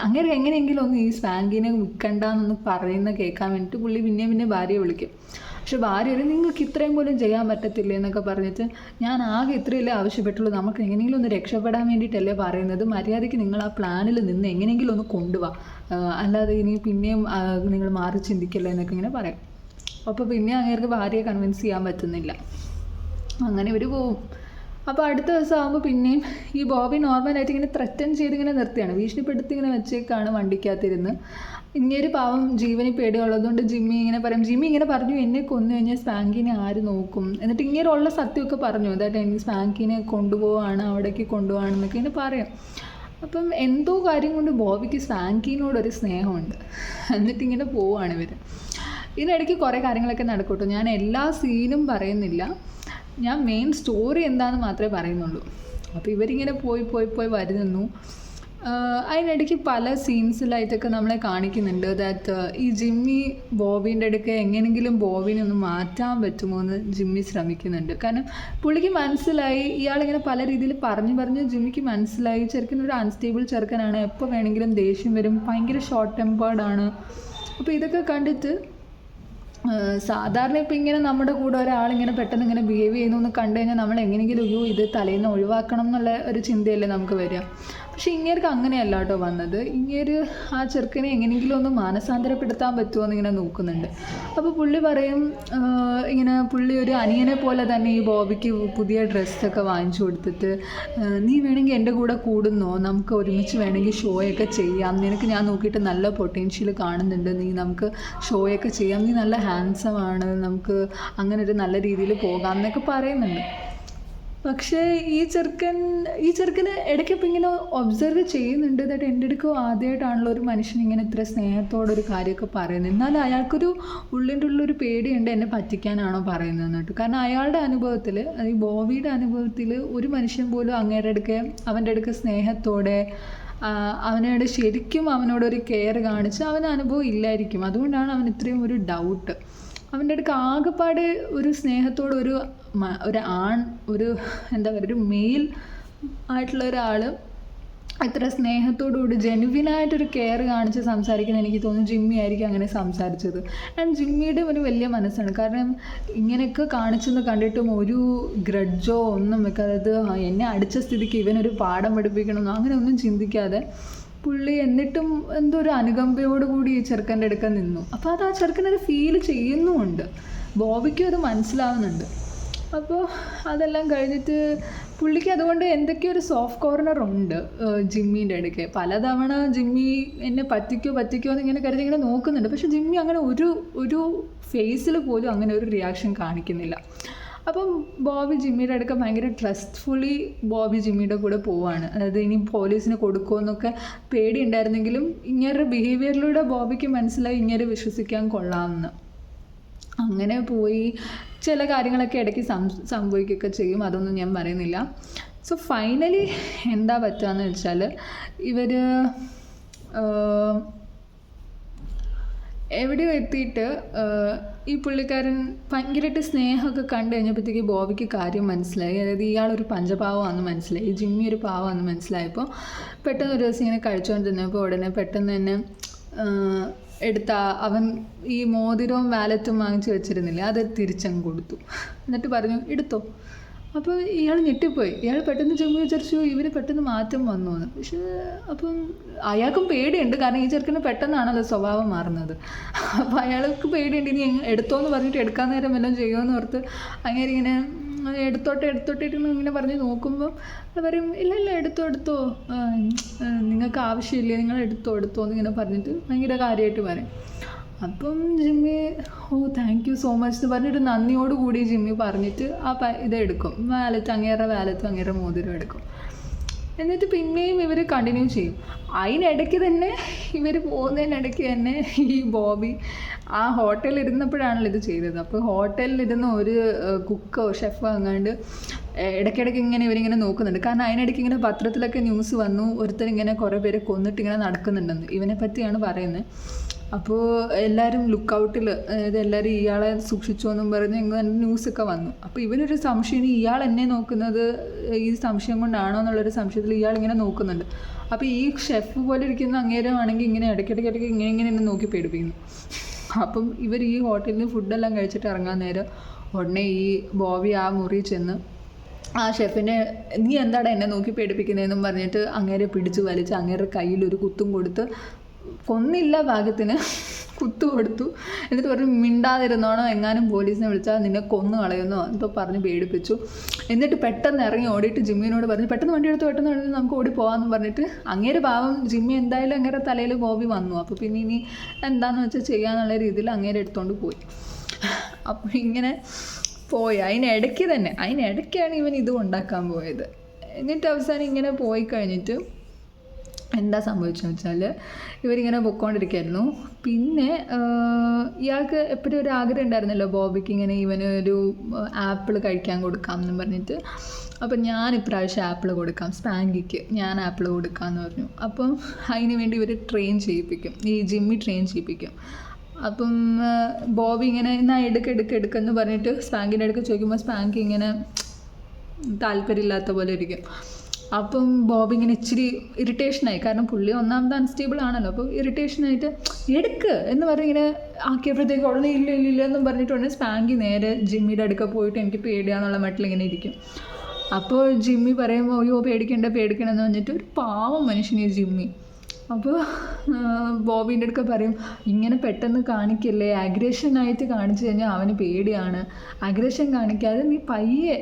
അങ്ങനെ എങ്ങനെയെങ്കിലും ഒന്ന് ഈ സ്പാങ്കിനെ വിൽക്കണ്ടെന്നൊന്ന് പറയുന്ന കേൾക്കാൻ വേണ്ടിയിട്ട് പുള്ളി പിന്നെ ഭാര്യയെ വിളിക്കും. പക്ഷെ ഭാര്യ നിങ്ങൾക്ക് ഇത്രയും പോലും ചെയ്യാൻ പറ്റത്തില്ല എന്നൊക്കെ പറഞ്ഞിട്ട് ഞാൻ ആകെ ഇത്രയല്ലേ ആവശ്യപ്പെട്ടുള്ളൂ, നമുക്ക് എങ്ങനെയെങ്കിലും ഒന്ന് രക്ഷപ്പെടാൻ വേണ്ടിയിട്ടല്ലേ പറയുന്നത്, മര്യാദയ്ക്ക് നിങ്ങൾ ആ പ്ലാനിൽ നിന്ന് എങ്ങനെയെങ്കിലും ഒന്ന് കൊണ്ടുപോവാ, അല്ലാതെ ഇനി പിന്നെയും നിങ്ങൾ മാറി ചിന്തിക്കല്ലേ എന്നൊക്കെ ഇങ്ങനെ പറയും. അപ്പോൾ പിന്നെ അങ്ങേർക്ക് ഭാര്യയെ കൺവിൻസ് ചെയ്യാൻ പറ്റുന്നില്ല. അങ്ങനെ ഇവർ പോവും. അപ്പോൾ അടുത്ത ദിവസം ആകുമ്പോൾ പിന്നെയും ഈ ബോബി നോർമലായിട്ട് ഇങ്ങനെ ത്രറ്റൻ ചെയ്ത് ഇങ്ങനെ നിർത്തിയാണ്, ഭീഷണിപ്പെടുത്തി ഇങ്ങനെ വെച്ചേക്കാണ് വണ്ടിക്കകത്തിരുന്ന്. ഇങ്ങേര് പാവം ജീവന് പേടിയുള്ളതുകൊണ്ട് ജിമ്മി ഇങ്ങനെ പറയും, ജിമ്മി ഇങ്ങനെ പറഞ്ഞു എന്നെ കൊന്നു കഴിഞ്ഞാൽ സ്പാങ്കിനെ ആര് നോക്കും, എന്നിട്ട് ഇങ്ങനെ ഉള്ള സത്യമൊക്കെ പറഞ്ഞു, അതായിട്ട് എനിക്ക് സ്പാങ്കിനെ കൊണ്ടുപോവാണ്, അവിടേക്ക് കൊണ്ടുപോവാണെന്നൊക്കെ ഇങ്ങനെ പറയും. അപ്പം എന്തോ കാര്യം കൊണ്ട് ബോബിക്ക് സ്പാങ്കിനോടൊരു സ്നേഹമുണ്ട്. എന്നിട്ടിങ്ങനെ പോവാണ് ഇവർ. ഇതിനിടയ്ക്ക് കുറേ കാര്യങ്ങളൊക്കെ നടക്കട്ടോ, ഞാൻ എല്ലാ സീനും പറയുന്നില്ല, ഞാൻ മെയിൻ സ്റ്റോറി എന്താണെന്ന് മാത്രമേ പറയുന്നുള്ളൂ. അപ്പോൾ ഇവരിങ്ങനെ പോയി വരുന്നു. അതിനിടയ്ക്ക് പല സീൻസിലായിട്ടൊക്കെ നമ്മളെ കാണിക്കുന്നുണ്ട് ദാറ്റ് ഈ ജിമ്മി ബോബീൻ്റെ അടുക്ക് എങ്ങനെയെങ്കിലും ബോബീനെ ഒന്ന് മാറ്റാൻ പറ്റുമോ എന്ന് ജിമ്മി ശ്രമിക്കുന്നുണ്ട്. കാരണം പുള്ളിക്ക് മനസ്സിലായി, ഇയാളിങ്ങനെ പല രീതിയിൽ പറഞ്ഞ് ജിമ്മിക്ക് മനസ്സിലായി ചെറുക്കനൊരു അൺസ്റ്റേബിൾ ചെറുക്കനാണ്, എപ്പോൾ വേണമെങ്കിലും ദേഷ്യം വരും, ഭയങ്കര ഷോർട്ട് ടെമ്പേർഡാണ്. അപ്പോൾ ഇതൊക്കെ കണ്ടിട്ട് സാധാരണ ഇപ്പം ഇങ്ങനെ നമ്മുടെ കൂടെ ഒരാളിങ്ങനെ പെട്ടെന്ന് ഇങ്ങനെ ബിഹേവ് ചെയ്യുന്നു എന്ന് കണ്ടു കഴിഞ്ഞാൽ നമ്മൾ എങ്ങനെയെങ്കിലും ഇത് തലേന്ന് ഒഴിവാക്കണം എന്നുള്ള ഒരു ചിന്തയല്ലേ നമുക്ക് വരിക. പക്ഷേ ഇങ്ങേർക്ക് അങ്ങനെയല്ല കേട്ടോ വന്നത്. ഇങ്ങേര് ആ ചെറുക്കനെ എങ്ങനെയെങ്കിലും ഒന്ന് മാനസാന്തരപ്പെടുത്താൻ പറ്റുമോ എന്ന് ഇങ്ങനെ നോക്കുന്നുണ്ട്. അപ്പോൾ പുള്ളി പറയും, ഇങ്ങനെ പുള്ളി ഒരു അനിയനെ പോലെ തന്നെ ഈ ബോബിക്ക് പുതിയ ഡ്രസ്സൊക്കെ വാങ്ങിച്ചു കൊടുത്തിട്ട്, നീ വേണമെങ്കിൽ എൻ്റെ കൂടെ കൂടുന്നോ, നമുക്ക് ഒരുമിച്ച് വേണമെങ്കിൽ ഷോയൊക്കെ ചെയ്യാം, നിനക്ക് ഞാൻ നോക്കിയിട്ട് നല്ല പൊട്ടൻഷ്യൽ കാണുന്നുണ്ട്, നമുക്ക് ഷോയൊക്കെ ചെയ്യാം, നീ നല്ല ഹാൻഡ്സമാണ്, നമുക്ക് അങ്ങനെ ഒരു നല്ല രീതിയിൽ പോകാം എന്നൊക്കെ പറയുന്നുണ്ട്. പക്ഷേ ഈ ചെറുക്കന് ഇടയ്ക്കിപ്പോൾ ഇങ്ങനെ ഒബ്സർവ് ചെയ്യുന്നുണ്ട് ദാറ്റ് എൻ്റെ അടുക്കോ ആദ്യമായിട്ടാണല്ലോ ഒരു മനുഷ്യൻ ഇങ്ങനെ ഇത്ര സ്നേഹത്തോടൊരു കാര്യമൊക്കെ പറയുന്നത്. എന്നാലും അയാൾക്കൊരു ഉള്ളിൻ്റെ പേടിയുണ്ട് എന്നെ പറ്റിക്കാനാണോ പറയുന്നതെന്ന് കേട്ടോ. കാരണം അയാളുടെ അനുഭവത്തിൽ, ഈ ബോബിയുടെ അനുഭവത്തിൽ ഒരു മനുഷ്യൻ പോലും അവൻ്റെ അടുക്ക സ്നേഹത്തോടെ അവനോട് ശരിക്കും അവനോടൊരു കെയർ കാണിച്ച് അവന് അനുഭവം ഇല്ലായിരിക്കും. അതുകൊണ്ടാണ് അവൻ ഇത്രയും ഒരു ഡൗട്ട്. അവൻ്റെ അടുക്ക് ആകെപ്പാട് ഒരു സ്നേഹത്തോട് ഒരു എന്താ പറയുക, ഒരു മെയിൽ ആയിട്ടുള്ള ഒരാൾ ഇത്ര സ്നേഹത്തോടുകൂടി ജെനുവിനായിട്ടൊരു കെയർ കാണിച്ച് സംസാരിക്കുന്നത് എനിക്ക് തോന്നുന്നു ജിമ്മി ആയിരിക്കും അങ്ങനെ സംസാരിച്ചത്. ആൻഡ് ജിമ്മിയുടെ ഒരു വലിയ മനസ്സാണ്. കാരണം ഇങ്ങനെയൊക്കെ കാണിച്ചെന്ന് കണ്ടിട്ടും ഒരു ഗ്രഡ്ജോ ഒന്നും വെക്കാതെ, എന്നെ അടിച്ച സ്ഥിതിക്ക് ഇവനൊരു പാഠം പഠിപ്പിക്കണമെന്നോ അങ്ങനെ ഒന്നും ചിന്തിക്കാതെ പുള്ളി എന്നിട്ടും എന്തോ ഒരു അനുകമ്പയോടുകൂടി ഈ ചെറുക്കൻ്റെ അടുക്ക നിന്നു. അപ്പോൾ അത് ആ ചെറുക്കനത് ഫീൽ ചെയ്യുന്നുമുണ്ട്, ബോബിക്കും അത് മനസ്സിലാവുന്നുണ്ട്. അപ്പോൾ അതെല്ലാം കഴിഞ്ഞിട്ട് പുള്ളിക്ക് അതുകൊണ്ട് എന്തൊക്കെയോ ഒരു സോഫ്റ്റ് കോർണർ ഉണ്ട് ജിമ്മീൻ്റെ ഇടയ്ക്ക്. പലതവണ ജിമ്മി എന്നെ പറ്റിക്കോ എന്ന് ഇങ്ങനെ കരുതി ഇങ്ങനെ നോക്കുന്നുണ്ട്. പക്ഷേ ജിമ്മി അങ്ങനെ ഒരു ഫേസിൽ പോലും അങ്ങനെ ഒരു റിയാക്ഷൻ കാണിക്കുന്നില്ല. അപ്പം ബോബി ജിമ്മിയുടെ അടുക്ക ഭയങ്കര ട്രസ്റ്റ്ഫുള്ളി ബോബി ജിമ്മിയുടെ കൂടെ പോവാണ്. അതായത് ഇനി പോലീസിന് കൊടുക്കുമെന്നൊക്കെ പേടിയുണ്ടായിരുന്നെങ്കിലും ഇങ്ങനൊരു ബിഹേവിയറിലൂടെ ബോബിക്ക് മനസ്സിലായി ഇങ്ങനെ വിശ്വസിക്കാൻ കൊള്ളാമെന്ന്. അങ്ങനെ പോയി ചില കാര്യങ്ങളൊക്കെ ഇടയ്ക്ക് സംഭവിക്കുകയൊക്കെ ചെയ്യും, അതൊന്നും ഞാൻ പറയുന്നില്ല. സോ ഫൈനലി എന്താ പറ്റുകയെന്ന് വെച്ചാൽ ഇവർ എവിടെയോ എത്തിയിട്ട് ഈ പുള്ളിക്കാരൻ ഭയങ്കരമായിട്ട് സ്നേഹമൊക്കെ കണ്ടു കഴിഞ്ഞപ്പോഴത്തേക്ക് ബോബിക്ക് കാര്യം മനസ്സിലായി. അതായത് ഇയാളൊരു പഞ്ചപാവമാണെന്ന് മനസ്സിലായി, ജിമ്മി ഒരു പാവമാണെന്ന് മനസ്സിലായപ്പോൾ പെട്ടെന്ന് ഒരു ദിവസം ഇങ്ങനെ കഴിച്ചുകൊണ്ടിരുന്നപ്പോൾ ഉടനെ പെട്ടെന്ന് തന്നെ അവൻ ഈ മോതിരവും വാലറ്റും വാങ്ങിച്ച് വെച്ചിരുന്നില്ല, അത് തിരിച്ചങ്ങ് കൊടുത്തു. എന്നിട്ട് പറഞ്ഞു എടുത്തോ. അപ്പോൾ ഇയാൾ ഞെട്ടിപ്പോയി. ഇയാൾ പെട്ടെന്ന് ചെന്ന് വിചാരിച്ചു ഇവർ പെട്ടെന്ന് മാറ്റം വന്നു എന്ന്. പക്ഷേ അപ്പം അയാൾക്കും പേടിയുണ്ട്, കാരണം ഈ ചെറുക്കന് പെട്ടെന്നാണല്ലോ സ്വഭാവം മാറുന്നത്. അപ്പോൾ അയാൾക്ക് പേടിയുണ്ട്, ഇനി എടുത്തോന്ന് പറഞ്ഞിട്ട് എടുക്കാൻ നേരം വല്ലതും ചെയ്യുമെന്ന് ഓർത്ത് അങ്ങനെ ഇങ്ങനെ എടുത്തോട്ടിരുന്ന് ഇങ്ങനെ പറഞ്ഞ് നോക്കുമ്പോൾ പറയും ഇല്ല എടുത്തോ, നിങ്ങൾക്ക് ആവശ്യമില്ല, നിങ്ങൾ എടുത്തോ എന്നിങ്ങനെ പറഞ്ഞിട്ട് ഭയങ്കര കാര്യമായിട്ട് പറയും. അപ്പം Jimmy thank you so much എന്ന് പറഞ്ഞിട്ട് നന്ദിയോടുകൂടി ജിമ്മി പറഞ്ഞിട്ട് ഇതെടുക്കും, അങ്ങേറെ വാലറ്റും അങ്ങേറെ മോതിരം എടുക്കും. എന്നിട്ട് പിന്നെയും ഇവർ കണ്ടിന്യൂ ചെയ്യും. അതിനിടയ്ക്ക് തന്നെ ഇവർ പോകുന്നതിനിടയ്ക്ക് തന്നെ ഈ ബോബി ആ ഹോട്ടലിൽ ഇരുന്നപ്പോഴാണല്ലോ ഇത് ചെയ്തത്. അപ്പോൾ ഹോട്ടലിലിരുന്ന ഒരു കുക്കോ ഷെഫോ അങ്ങാണ്ട് ഇടയ്ക്കിടയ്ക്ക് ഇങ്ങനെ ഇവരിങ്ങനെ നോക്കുന്നുണ്ട്. കാരണം അതിനിടയ്ക്ക് ഇങ്ങനെ പത്രത്തിലൊക്കെ ന്യൂസ് വന്നു, ഒരുത്തരിങ്ങനെ കുറേ പേരെ കൊന്നിട്ട് ഇങ്ങനെ നടക്കുന്നുണ്ടെന്ന്, ഇവനെ പറ്റിയാണ് പറയുന്നത്. അപ്പോൾ എല്ലാവരും ലുക്കൗട്ടിൽ, അതായത് എല്ലാവരും ഇയാളെ സൂക്ഷിച്ചോ എന്നും പറഞ്ഞ് ഇങ്ങനെ ന്യൂസൊക്കെ വന്നു. അപ്പോൾ ഇവനൊരു സംശയം, ഇയാൾ എന്നെ നോക്കുന്നത് ഈ സംശയം കൊണ്ടാണോ എന്നുള്ളൊരു സംശയത്തിൽ ഇയാളിങ്ങനെ നോക്കുന്നുണ്ട്. അപ്പോൾ ഈ ഷെഫ് പോലെ ഇരിക്കുന്ന അങ്ങേരമാണെങ്കിൽ ഇങ്ങനെ ഇടയ്ക്കിടയ്ക്ക് ഇങ്ങനെ നോക്കി പേടിപ്പിക്കുന്നു. അപ്പം ഇവർ ഈ ഹോട്ടലിൽ ഫുഡെല്ലാം കഴിച്ചിട്ട് ഇറങ്ങാൻ നേരം ഉടനെ ഈ ബോബി ആ മുറി ചെന്ന് ആ ഷെഫിനെ നീ എന്താടാ എന്നെ നോക്കി പേടിപ്പിക്കുന്നതെന്നും പറഞ്ഞിട്ട് അങ്ങേരെ പിടിച്ച് വലിച്ച് അങ്ങേരുടെ കയ്യിലൊരു കുത്തും കൊടുത്ത്, കൊന്നില്ല ഭാഗ്യത്തിന്, കുത്തു കൊടുത്തു. എന്നിട്ട് പറഞ്ഞു മിണ്ടാതിരുന്നോണോ, എങ്ങാനും പോലീസിനെ വിളിച്ചാൽ നിന്നെ കൊന്നു കളയുന്നോ എന്തോ പറഞ്ഞ് പേടിപ്പിച്ചു. എന്നിട്ട് പെട്ടെന്ന് ഇറങ്ങി ഓടിയിട്ട് ജിമ്മിനോട് പറഞ്ഞു പെട്ടെന്ന് വണ്ടി എടുത്ത് പെട്ടെന്ന് നമുക്ക് ഓടി പോകാമെന്ന് പറഞ്ഞിട്ട് അങ്ങേര് പാവം ജിമ്മി എന്തായാലും അങ്ങനെ തലയിൽ ബോബി വന്നു. അപ്പോൾ പിന്നെ ഇനി എന്താണെന്ന് വെച്ചാൽ ചെയ്യാന്നുള്ള രീതിയിൽ അങ്ങേരെ എടുത്തുകൊണ്ട് പോയി. അപ്പോൾ ഇങ്ങനെ പോയി അതിനിടയ്ക്കാണ് ഇവൻ ഇത് ഉണ്ടാക്കാൻ പോയത്. എന്നിട്ട് അവസാനം ഇങ്ങനെ പോയി കഴിഞ്ഞിട്ട് എന്താ സംഭവിച്ചതെന്ന് വെച്ചാൽ ഇവരിങ്ങനെ പൊയ്ക്കൊണ്ടിരിക്കുകയായിരുന്നു. പിന്നെ ഇയാൾക്ക് എപ്പോഴും ഒരു ആഗ്രഹം ഉണ്ടായിരുന്നല്ലോ ബോബിക്ക് ഇങ്ങനെ ഇവന് ഒരു ആപ്പിൾ കഴിക്കാൻ കൊടുക്കാം എന്ന് പറഞ്ഞിട്ട്. അപ്പം ഞാൻ ഇപ്രാവശ്യം ആപ്പിൾ കൊടുക്കാം, സ്പാങ്കിക്ക് ഞാൻ ആപ്പിൾ കൊടുക്കാമെന്ന് പറഞ്ഞു. അപ്പം അതിന് വേണ്ടി ഇവർ ട്രെയിൻ ചെയ്യിപ്പിക്കും, ഈ ജിമ്മി ട്രെയിൻ ചെയ്യിപ്പിക്കും. അപ്പം ബോബി ഇങ്ങനെ എന്നാൽ എടുക്കെന്ന് പറഞ്ഞിട്ട് സ്പാങ്കിൻ്റെ അടുക്ക് ചോദിക്കുമ്പോൾ സ്പാങ്ക് ഇങ്ങനെ താല്പര്യമില്ലാത്ത പോലെ ഇരിക്കും. അപ്പം ബോബി ഇങ്ങനെ ഇച്ചിരി ഇറിറ്റേഷനായി, കാരണം പുള്ളി ഒന്നാമത് അൺസ്റ്റേബിൾ ആണല്ലോ. അപ്പോൾ ഇറിറ്റേഷനായിട്ട് എടുക്ക് എന്ന് പറഞ്ഞ് ഇങ്ങനെ ആക്കിയപ്പോഴത്തേക്ക് ഉടനെ ഇല്ല എന്നും പറഞ്ഞിട്ട് ഉടനെ സ്പാങ്കി നേരെ ജിമ്മിയുടെ അടുക്ക പോയിട്ട് എനിക്ക് പേടിയാന്നുള്ള മട്ടിൽ ഇങ്ങനെ ഇരിക്കും. അപ്പോൾ ജിമ്മി പറയുമ്പോൾ അയ്യോ പേടിക്കണമെന്ന് പറഞ്ഞിട്ട് ഒരു പാവം മനുഷ്യൻ ഈ ജിമ്മി. അപ്പോൾ ബോബീൻ്റെ അടുക്ക പറയും ഇങ്ങനെ പെട്ടെന്ന് കാണിക്കല്ലേ, അഗ്രഷനായിട്ട് കാണിച്ചു കഴിഞ്ഞാൽ അവന് പേടിയാണ്, അഗ്രഷൻ കാണിക്കാതെ നീ പയ്യെ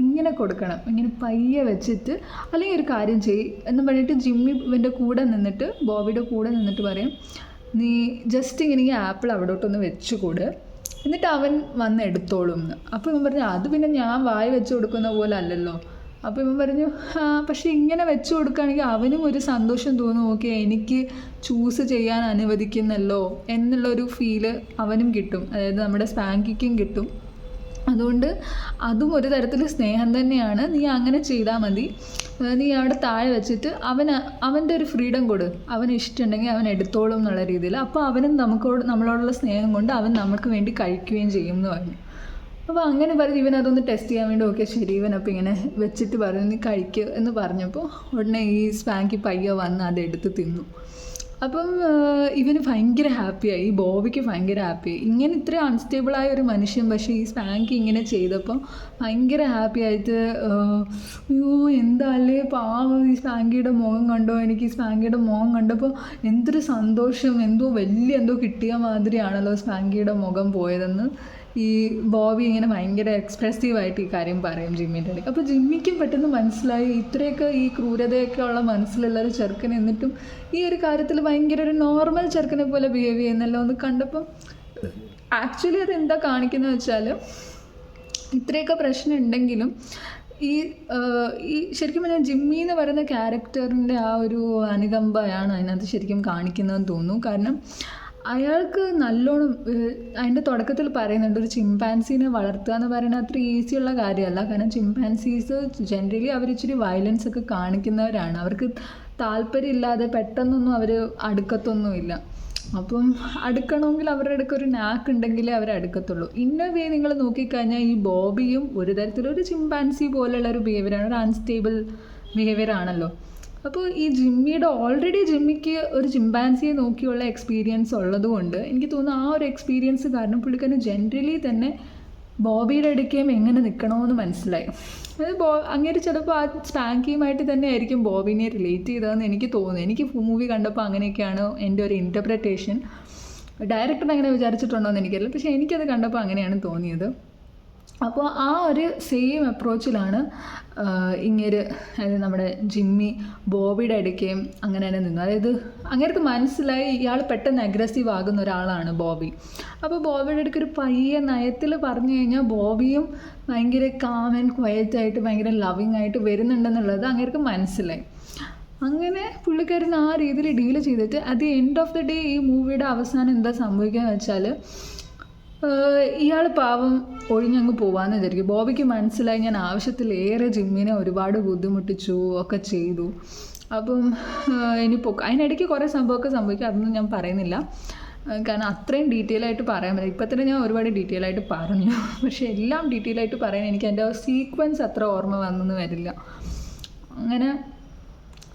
ഇങ്ങനെ കൊടുക്കണം, ഇങ്ങനെ പയ്യെ വെച്ചിട്ട് അല്ലെങ്കിൽ ഒരു കാര്യം ചെയ്യ് എന്ന് പറഞ്ഞിട്ട് ജിമ്മി ഇവൻ്റെ കൂടെ നിന്നിട്ട് ബോബിയുടെ കൂടെ നിന്നിട്ട് പറയും നീ ജസ്റ്റ് ഇങ്ങനെ ഈ ആപ്പിൾ അവിടോട്ടൊന്ന് വെച്ചുകൂട്, എന്നിട്ട് അവൻ വന്ന് എടുത്തോളും എന്ന്. അപ്പോൾ ഇവൻ പറഞ്ഞു അത് പിന്നെ ഞാൻ വായ വെച്ച് കൊടുക്കുന്ന പോലെ അല്ലല്ലോ. അപ്പോൾ ഇവൻ പറഞ്ഞു പക്ഷേ ഇങ്ങനെ വെച്ച് കൊടുക്കുകയാണെങ്കിൽ അവനും ഒരു സന്തോഷം തോന്നും, ഓക്കെ എനിക്ക് ചൂസ് ചെയ്യാൻ അനുവദിക്കുന്നല്ലോ എന്നുള്ളൊരു ഫീല് അവനും കിട്ടും, അതായത് നമ്മുടെ സ്പാങ്കിക്കും കിട്ടും. അതുകൊണ്ട് അതും ഒരു തരത്തിൽ സ്നേഹം തന്നെയാണ്. നീ അങ്ങനെ ചെയ്താൽ മതി, നീ അവിടെ താഴെ വെച്ചിട്ട് അവൻ്റെ ഒരു ഫ്രീഡം കൊടു, അവന് ഇഷ്ടമുണ്ടെങ്കിൽ അവൻ എടുത്തോളും എന്നുള്ള രീതിയിൽ. അപ്പോൾ അവനും നമ്മളോടുള്ള സ്നേഹം കൊണ്ട് അവൻ നമുക്ക് വേണ്ടി കഴിക്കുകയും ചെയ്യും എന്ന് പറഞ്ഞു. അപ്പോൾ അങ്ങനെ പറഞ്ഞ് ഇവൻ അതൊന്ന് ടെസ്റ്റ് ചെയ്യാൻ വേണ്ടി ഓക്കെ ശരി ഇവനപ്പോൾ ഇങ്ങനെ വെച്ചിട്ട് പറഞ്ഞു നീ കഴിക്കുക എന്ന് പറഞ്ഞപ്പോൾ ഉടനെ ഈ സ്പാങ്കി പയ്യ വന്ന് അതെടുത്ത് തിന്നു. അപ്പം ഇവന് ഭയങ്കര ഹാപ്പിയായി, ഈ ബോബിക്ക് ഭയങ്കര ഹാപ്പിയായി. ഇങ്ങനെ ഇത്ര അൺസ്റ്റേബിളായ ഒരു മനുഷ്യൻ പക്ഷേ ഈ സ്പാങ്കി ഇങ്ങനെ ചെയ്തപ്പോൾ ഭയങ്കര ഹാപ്പി ആയിട്ട് അയ്യോ എന്താല്ലേ പാവം ഈ സ്പാങ്കിയുടെ മുഖം കണ്ടോ, എനിക്ക് ഈ സ്പാങ്കിയുടെ മുഖം കണ്ടപ്പോൾ എന്തൊരു സന്തോഷം, എന്തോ കിട്ടിയ മാതിരിയാണല്ലോ സ്പാങ്കിയുടെ മുഖം പോയതെന്ന് ഈ ബോബി ഇങ്ങനെ ഭയങ്കര എക്സ്പ്രസീവായിട്ട് ഈ കാര്യം പറയും ജിമ്മിൻ്റെ ഇടയ്ക്ക്. അപ്പോൾ ജിമ്മിക്കും പെട്ടെന്ന് മനസ്സിലായി ഇത്രയൊക്കെ ഈ ക്രൂരതയൊക്കെ ഉള്ള മനസ്സിലുള്ള ഒരു ചെറുക്കൻ എന്നിട്ടും ഈ ഒരു കാര്യത്തിൽ ഭയങ്കര ഒരു നോർമൽ ചെറുക്കനെ പോലെ ബിഹേവ് ചെയ്യുന്നല്ലോ എന്ന് കണ്ടപ്പം ആക്ച്വലി അതെന്താ കാണിക്കുന്നത് വെച്ചാൽ ഇത്രയൊക്കെ പ്രശ്നം ഉണ്ടെങ്കിലും ഈ ശരിക്കും പറഞ്ഞാൽ ജിമ്മി എന്ന് പറയുന്ന ക്യാരക്ടറിൻ്റെ ആ ഒരു അനുകമ്പയാണ് അതിനകത്ത് ശരിക്കും കാണിക്കുന്നതെന്ന് തോന്നുന്നു. കാരണം അയാൾക്ക് നല്ലോണം അതിൻ്റെ തുടക്കത്തിൽ പറയുന്നുണ്ട് ഒരു ചിമ്പാൻസീനെ വളർത്തുക എന്ന് പറയുന്നത് അത്ര ഈസിയുള്ള കാര്യമല്ല. കാരണം ചിമ്പാൻസീസ് ജനറലി അവർ ഇച്ചിരി വയലൻസ് ഒക്കെ കാണിക്കുന്നവരാണ്, അവർക്ക് താല്പര്യമില്ലാതെ പെട്ടെന്നൊന്നും അവർ അടുക്കത്തൊന്നുമില്ല. അപ്പം അടുക്കണമെങ്കിൽ അവരുടെ അടുക്ക ഒരു നാക്ക് ഉണ്ടെങ്കിലേ അവർ അടുക്കത്തുള്ളൂ. ഇന്ന വേ നിങ്ങൾ നോക്കിക്കഴിഞ്ഞാൽ ഈ ബോബിയും ഒരു തരത്തിലൊരു ചിമ്പാൻസി പോലെയുള്ള ഒരു ബിഹേവിയറാണ്, ഒരു അൺസ്റ്റേബിൾ ബിഹേവിയർ ആണല്ലോ. അപ്പോൾ ഈ ഓൾറെഡി ജിമ്മിക്ക് ഒരു ചിമ്പാൻസിയെ നോക്കിയുള്ള എക്സ്പീരിയൻസ് ഉള്ളതുകൊണ്ട് എനിക്ക് തോന്നുന്നു ആ ഒരു എക്സ്പീരിയൻസ് കാരണം പുള്ളിക്കാരന് ജനറലി തന്നെ ബോബിയുടെ അടുക്കേയും എങ്ങനെ നിൽക്കണമെന്ന് മനസ്സിലായി. അതായത് അങ്ങനെ ചിലപ്പോൾ ആ സ്പാങ്കിയുമായിട്ട് തന്നെ ആയിരിക്കും ബോബിനെ റിലേറ്റ് ചെയ്തതെന്ന് എനിക്ക് തോന്നുന്നു. എനിക്ക് മൂവി കണ്ടപ്പോൾ അങ്ങനെയൊക്കെയാണ് എൻ്റെ ഒരു ഇൻ്റർപ്രിറ്റേഷൻ. ഡയറക്ടർ അങ്ങനെ വിചാരിച്ചിട്ടുണ്ടോ എന്ന് എനിക്കറിയില്ല, പക്ഷേ എനിക്കത് കണ്ടപ്പോൾ അങ്ങനെയാണ് തോന്നിയത്. അപ്പോൾ ആ ഒരു സെയിം അപ്രോച്ചിലാണ് ഇങ്ങേര്, അതായത് നമ്മുടെ ജിമ്മി ബോബിയുടെ ഇടയ്ക്കും അങ്ങനെ തന്നെ നിന്നു. അതായത് അങ്ങേർക്ക് മനസ്സിലായി ഇയാൾ പെട്ടെന്ന് അഗ്രസീവ് ആകുന്ന ഒരാളാണ് ബോബി. അപ്പോൾ ബോബിയുടെ ഇടയ്ക്ക് ഒരു പയ്യെ നയത്തിൽ പറഞ്ഞു കഴിഞ്ഞാൽ ബോബിയും ഭയങ്കര കാം ആൻഡ് ക്വയറ്റായിട്ട് ഭയങ്കര ലവിങ് ആയിട്ട് വരുന്നുണ്ടെന്നുള്ളത് അങ്ങേർക്ക് മനസ്സിലായി. അങ്ങനെ പുള്ളിക്കാരൻ ആ രീതിയിൽ ഡീൽ ചെയ്തിട്ട് at the end of the day ഈ മൂവിയുടെ അവസാനം എന്താ സംഭവിക്കുക വെച്ചാൽ ഇയാൾ പാവം ഒഴിഞ്ഞങ്ങ് പോവാമെന്ന് വിചാരിക്കും. ബോബിക്ക് മനസ്സിലായി ഞാൻ ആവശ്യത്തിലേറെ ജിമ്മിനെ ഒരുപാട് ബുദ്ധിമുട്ടിച്ചു ഒക്കെ ചെയ്തു. അപ്പം ഇനി അതിനിടയ്ക്ക് കുറേ സംഭവമൊക്കെ സംഭവിക്കും, അതൊന്നും ഞാൻ പറയുന്നില്ല കാരണം അത്രയും ഡീറ്റെയിൽ ആയിട്ട് പറയാൻ പറ്റില്ല. ഇപ്പം തന്നെ ഞാൻ ഒരുപാട് ഡീറ്റെയിൽ ആയിട്ട് പറഞ്ഞു, പക്ഷേ എല്ലാം ഡീറ്റെയിൽ ആയിട്ട് പറയാൻ എനിക്ക് എൻ്റെ സീക്വൻസ് അത്ര ഓർമ്മ വന്നെന്ന് വരില്ല. അങ്ങനെ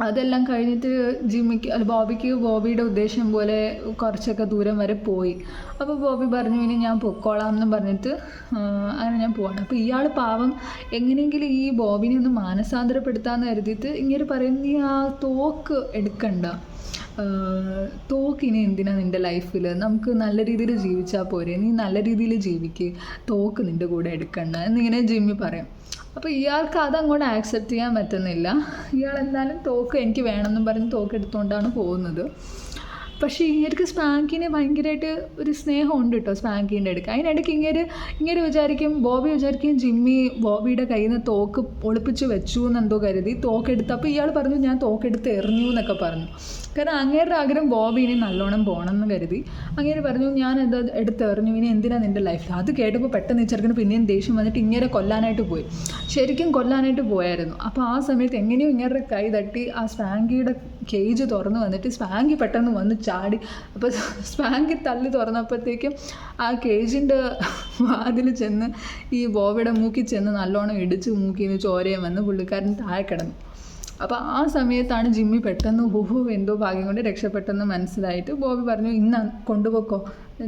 അതെല്ലാം കഴിഞ്ഞിട്ട് ബോബിക്ക് ബോബിയുടെ ഉദ്ദേശം പോലെ കുറച്ചൊക്കെ ദൂരം വരെ പോയി. അപ്പോൾ ബോബി പറഞ്ഞു ഇനി ഞാൻ പൊക്കോളാം എന്ന് പറഞ്ഞിട്ട് അങ്ങനെ ഞാൻ പോവാണ്. അപ്പോൾ ഇയാൾ പാവം എങ്ങനെയെങ്കിലും ഈ ബോബിനെ ഒന്ന് മാനസാന്തരപ്പെടുത്താമെന്ന് കരുതിയിട്ട് ഇങ്ങനെ പറയും നീ ആ തോക്ക് എടുക്കണ്ട, തോക്കിനി എന്തിനാ നിൻ്റെ ലൈഫിൽ, നമുക്ക് നല്ല രീതിയിൽ ജീവിച്ചാൽ പോരെ, നീ നല്ല രീതിയിൽ ജീവിക്ക്, തോക്ക് നിൻ്റെ കൂടെ എടുക്കണ്ട എന്നിങ്ങനെ ജിമ്മി പറയും. അപ്പോൾ ഇയാൾക്ക് അതങ്ങോട്ട് ആക്സെപ്റ്റ് ചെയ്യാൻ പറ്റുന്നില്ല. ഇയാൾ എന്തായാലും തോക്ക് എനിക്ക് വേണമെന്നും പറഞ്ഞ് തോക്ക് എടുത്തുകൊണ്ടാണ് പോകുന്നത്. പക്ഷേ ഇങ്ങേർക്ക് സ്പാങ്കിനെ ഭയങ്കരമായിട്ട് ഒരു സ്നേഹമുണ്ട് കേട്ടോ സ്പാങ്കീൻ്റെ അടുക്ക്. അതിനിടയ്ക്ക് ഇങ്ങനെ വിചാരിക്കും, ബോബി വിചാരിക്കും ജിമ്മി ബോബിയുടെ കയ്യിൽ നിന്ന് തോക്ക് ഒളിപ്പിച്ച് വെച്ചു എന്നെന്തോ കരുതി തോക്കെടുത്ത്. അപ്പോൾ ഇയാൾ പറഞ്ഞു ഞാൻ തോക്കെടുത്ത് എറിഞ്ഞു എന്നൊക്കെ പറഞ്ഞു. കാരണം അങ്ങേരുടെ ആഗ്രഹം ബോബി ഇനി നല്ലോണം പോകണം എന്ന് കരുതി അങ്ങേര് പറഞ്ഞു ഞാൻ എന്താ എടുത്തെറിഞ്ഞു, ഇനി എന്തിനാണ് നിൻ്റെ ലൈഫിൽ. അത് കേട്ടപ്പോൾ പെട്ടെന്ന് ഈ ചെറുക്കന് പിന്നെയും ദേഷ്യം വന്നിട്ട് ഇങ്ങനെ കൊല്ലാനായിട്ട് പോയി. ശരിക്കും കൊല്ലാനായിട്ട് പോയായിരുന്നു. അപ്പോൾ ആ സമയത്ത് എങ്ങനെയോ ഇങ്ങനെ കൈ തട്ടി ആ സ്പാങ്കിയുടെ കേജ് തുറന്ന് വന്നിട്ട് സ്പാങ്കി പെട്ടെന്ന് വന്ന് ചാടി. അപ്പോൾ സ്പാങ്കി തള്ളി തുറന്നപ്പോഴത്തേക്കും ആ കേജിൻ്റെ വാതിൽ ചെന്ന് ഈ ബോബിയുടെ മൂക്കിൽ ചെന്ന് നല്ലോണം ഇടിച്ച് മൂക്കിൽ നിന്ന് ചോരയും വന്ന് പുള്ളിക്കാരൻ താഴെ കിടന്നു. അപ്പോൾ ആ സമയത്താണ് ജിമ്മി പെട്ടെന്ന് എന്തോ ഭാഗ്യം കൊണ്ട് രക്ഷപ്പെട്ടെന്ന് മനസ്സിലായിട്ട് ബോബി പറഞ്ഞു ഇന്ന് കൊണ്ടുപോക്കോ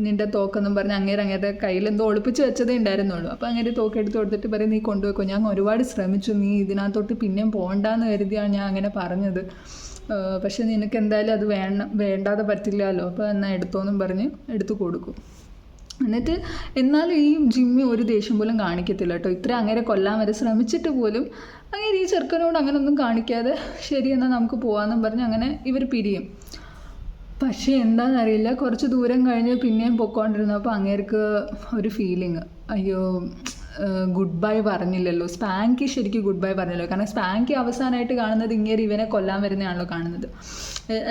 നിൻ്റെ തോക്കെന്നും പറഞ്ഞ് അങ്ങേരുടെ കയ്യിൽ എന്തോ ഒളിപ്പിച്ച് വെച്ചതേ ഉണ്ടായിരുന്നുള്ളൂ. അപ്പോൾ അങ്ങനെ തോക്കെടുത്ത് കൊടുത്തിട്ട് പറയും നീ കൊണ്ടുപോക്കോ, ഞാൻ ഒരുപാട് ശ്രമിച്ചു, നീ ഇതിനകത്തോട്ട് പിന്നെയും പോകണ്ടെന്ന് കരുതിയാണ് ഞാൻ അങ്ങനെ പറഞ്ഞത്, പക്ഷെ നിനക്ക് എന്തായാലും അത് വേണ്ടാതെ പറ്റില്ലല്ലോ, അപ്പോൾ എന്നാൽ എടുത്തോന്നും പറഞ്ഞ് എടുത്തു കൊടുക്കും. എന്നിട്ട് എന്നാലും ഈ ജിമ്മി ഒരു ദേഷ്യം പോലും കാണിക്കത്തില്ല കേട്ടോ. ഇത്ര അങ്ങനെ കൊല്ലാൻ വരെ ശ്രമിച്ചിട്ട് പോലും അങ്ങനെ ഈ ചെറുക്കനോട് അങ്ങനെ ഒന്നും കാണിക്കാതെ ശരി എന്നാൽ നമുക്ക് പോകാമെന്നും പറഞ്ഞ് അങ്ങനെ ഇവർ പിരിയും. പക്ഷേ എന്താണെന്നറിയില്ല, കുറച്ച് ദൂരം കഴിഞ്ഞ് പിന്നെയും പൊയ്ക്കൊണ്ടിരുന്നപ്പോൾ അങ്ങേർക്ക് ഒരു ഫീലിങ്, അയ്യോ ഗുഡ് ബൈ പറഞ്ഞില്ലല്ലോ. സ്പാങ്കി ശരിക്കും ഗുഡ് ബൈ പറഞ്ഞില്ലല്ലോ. കാരണം സ്പാങ്കി അവസാനമായിട്ട് കാണുന്നത് ഇങ്ങനെ ഇവനെ കൊല്ലാൻ വരുന്നതാണല്ലോ കാണുന്നത്.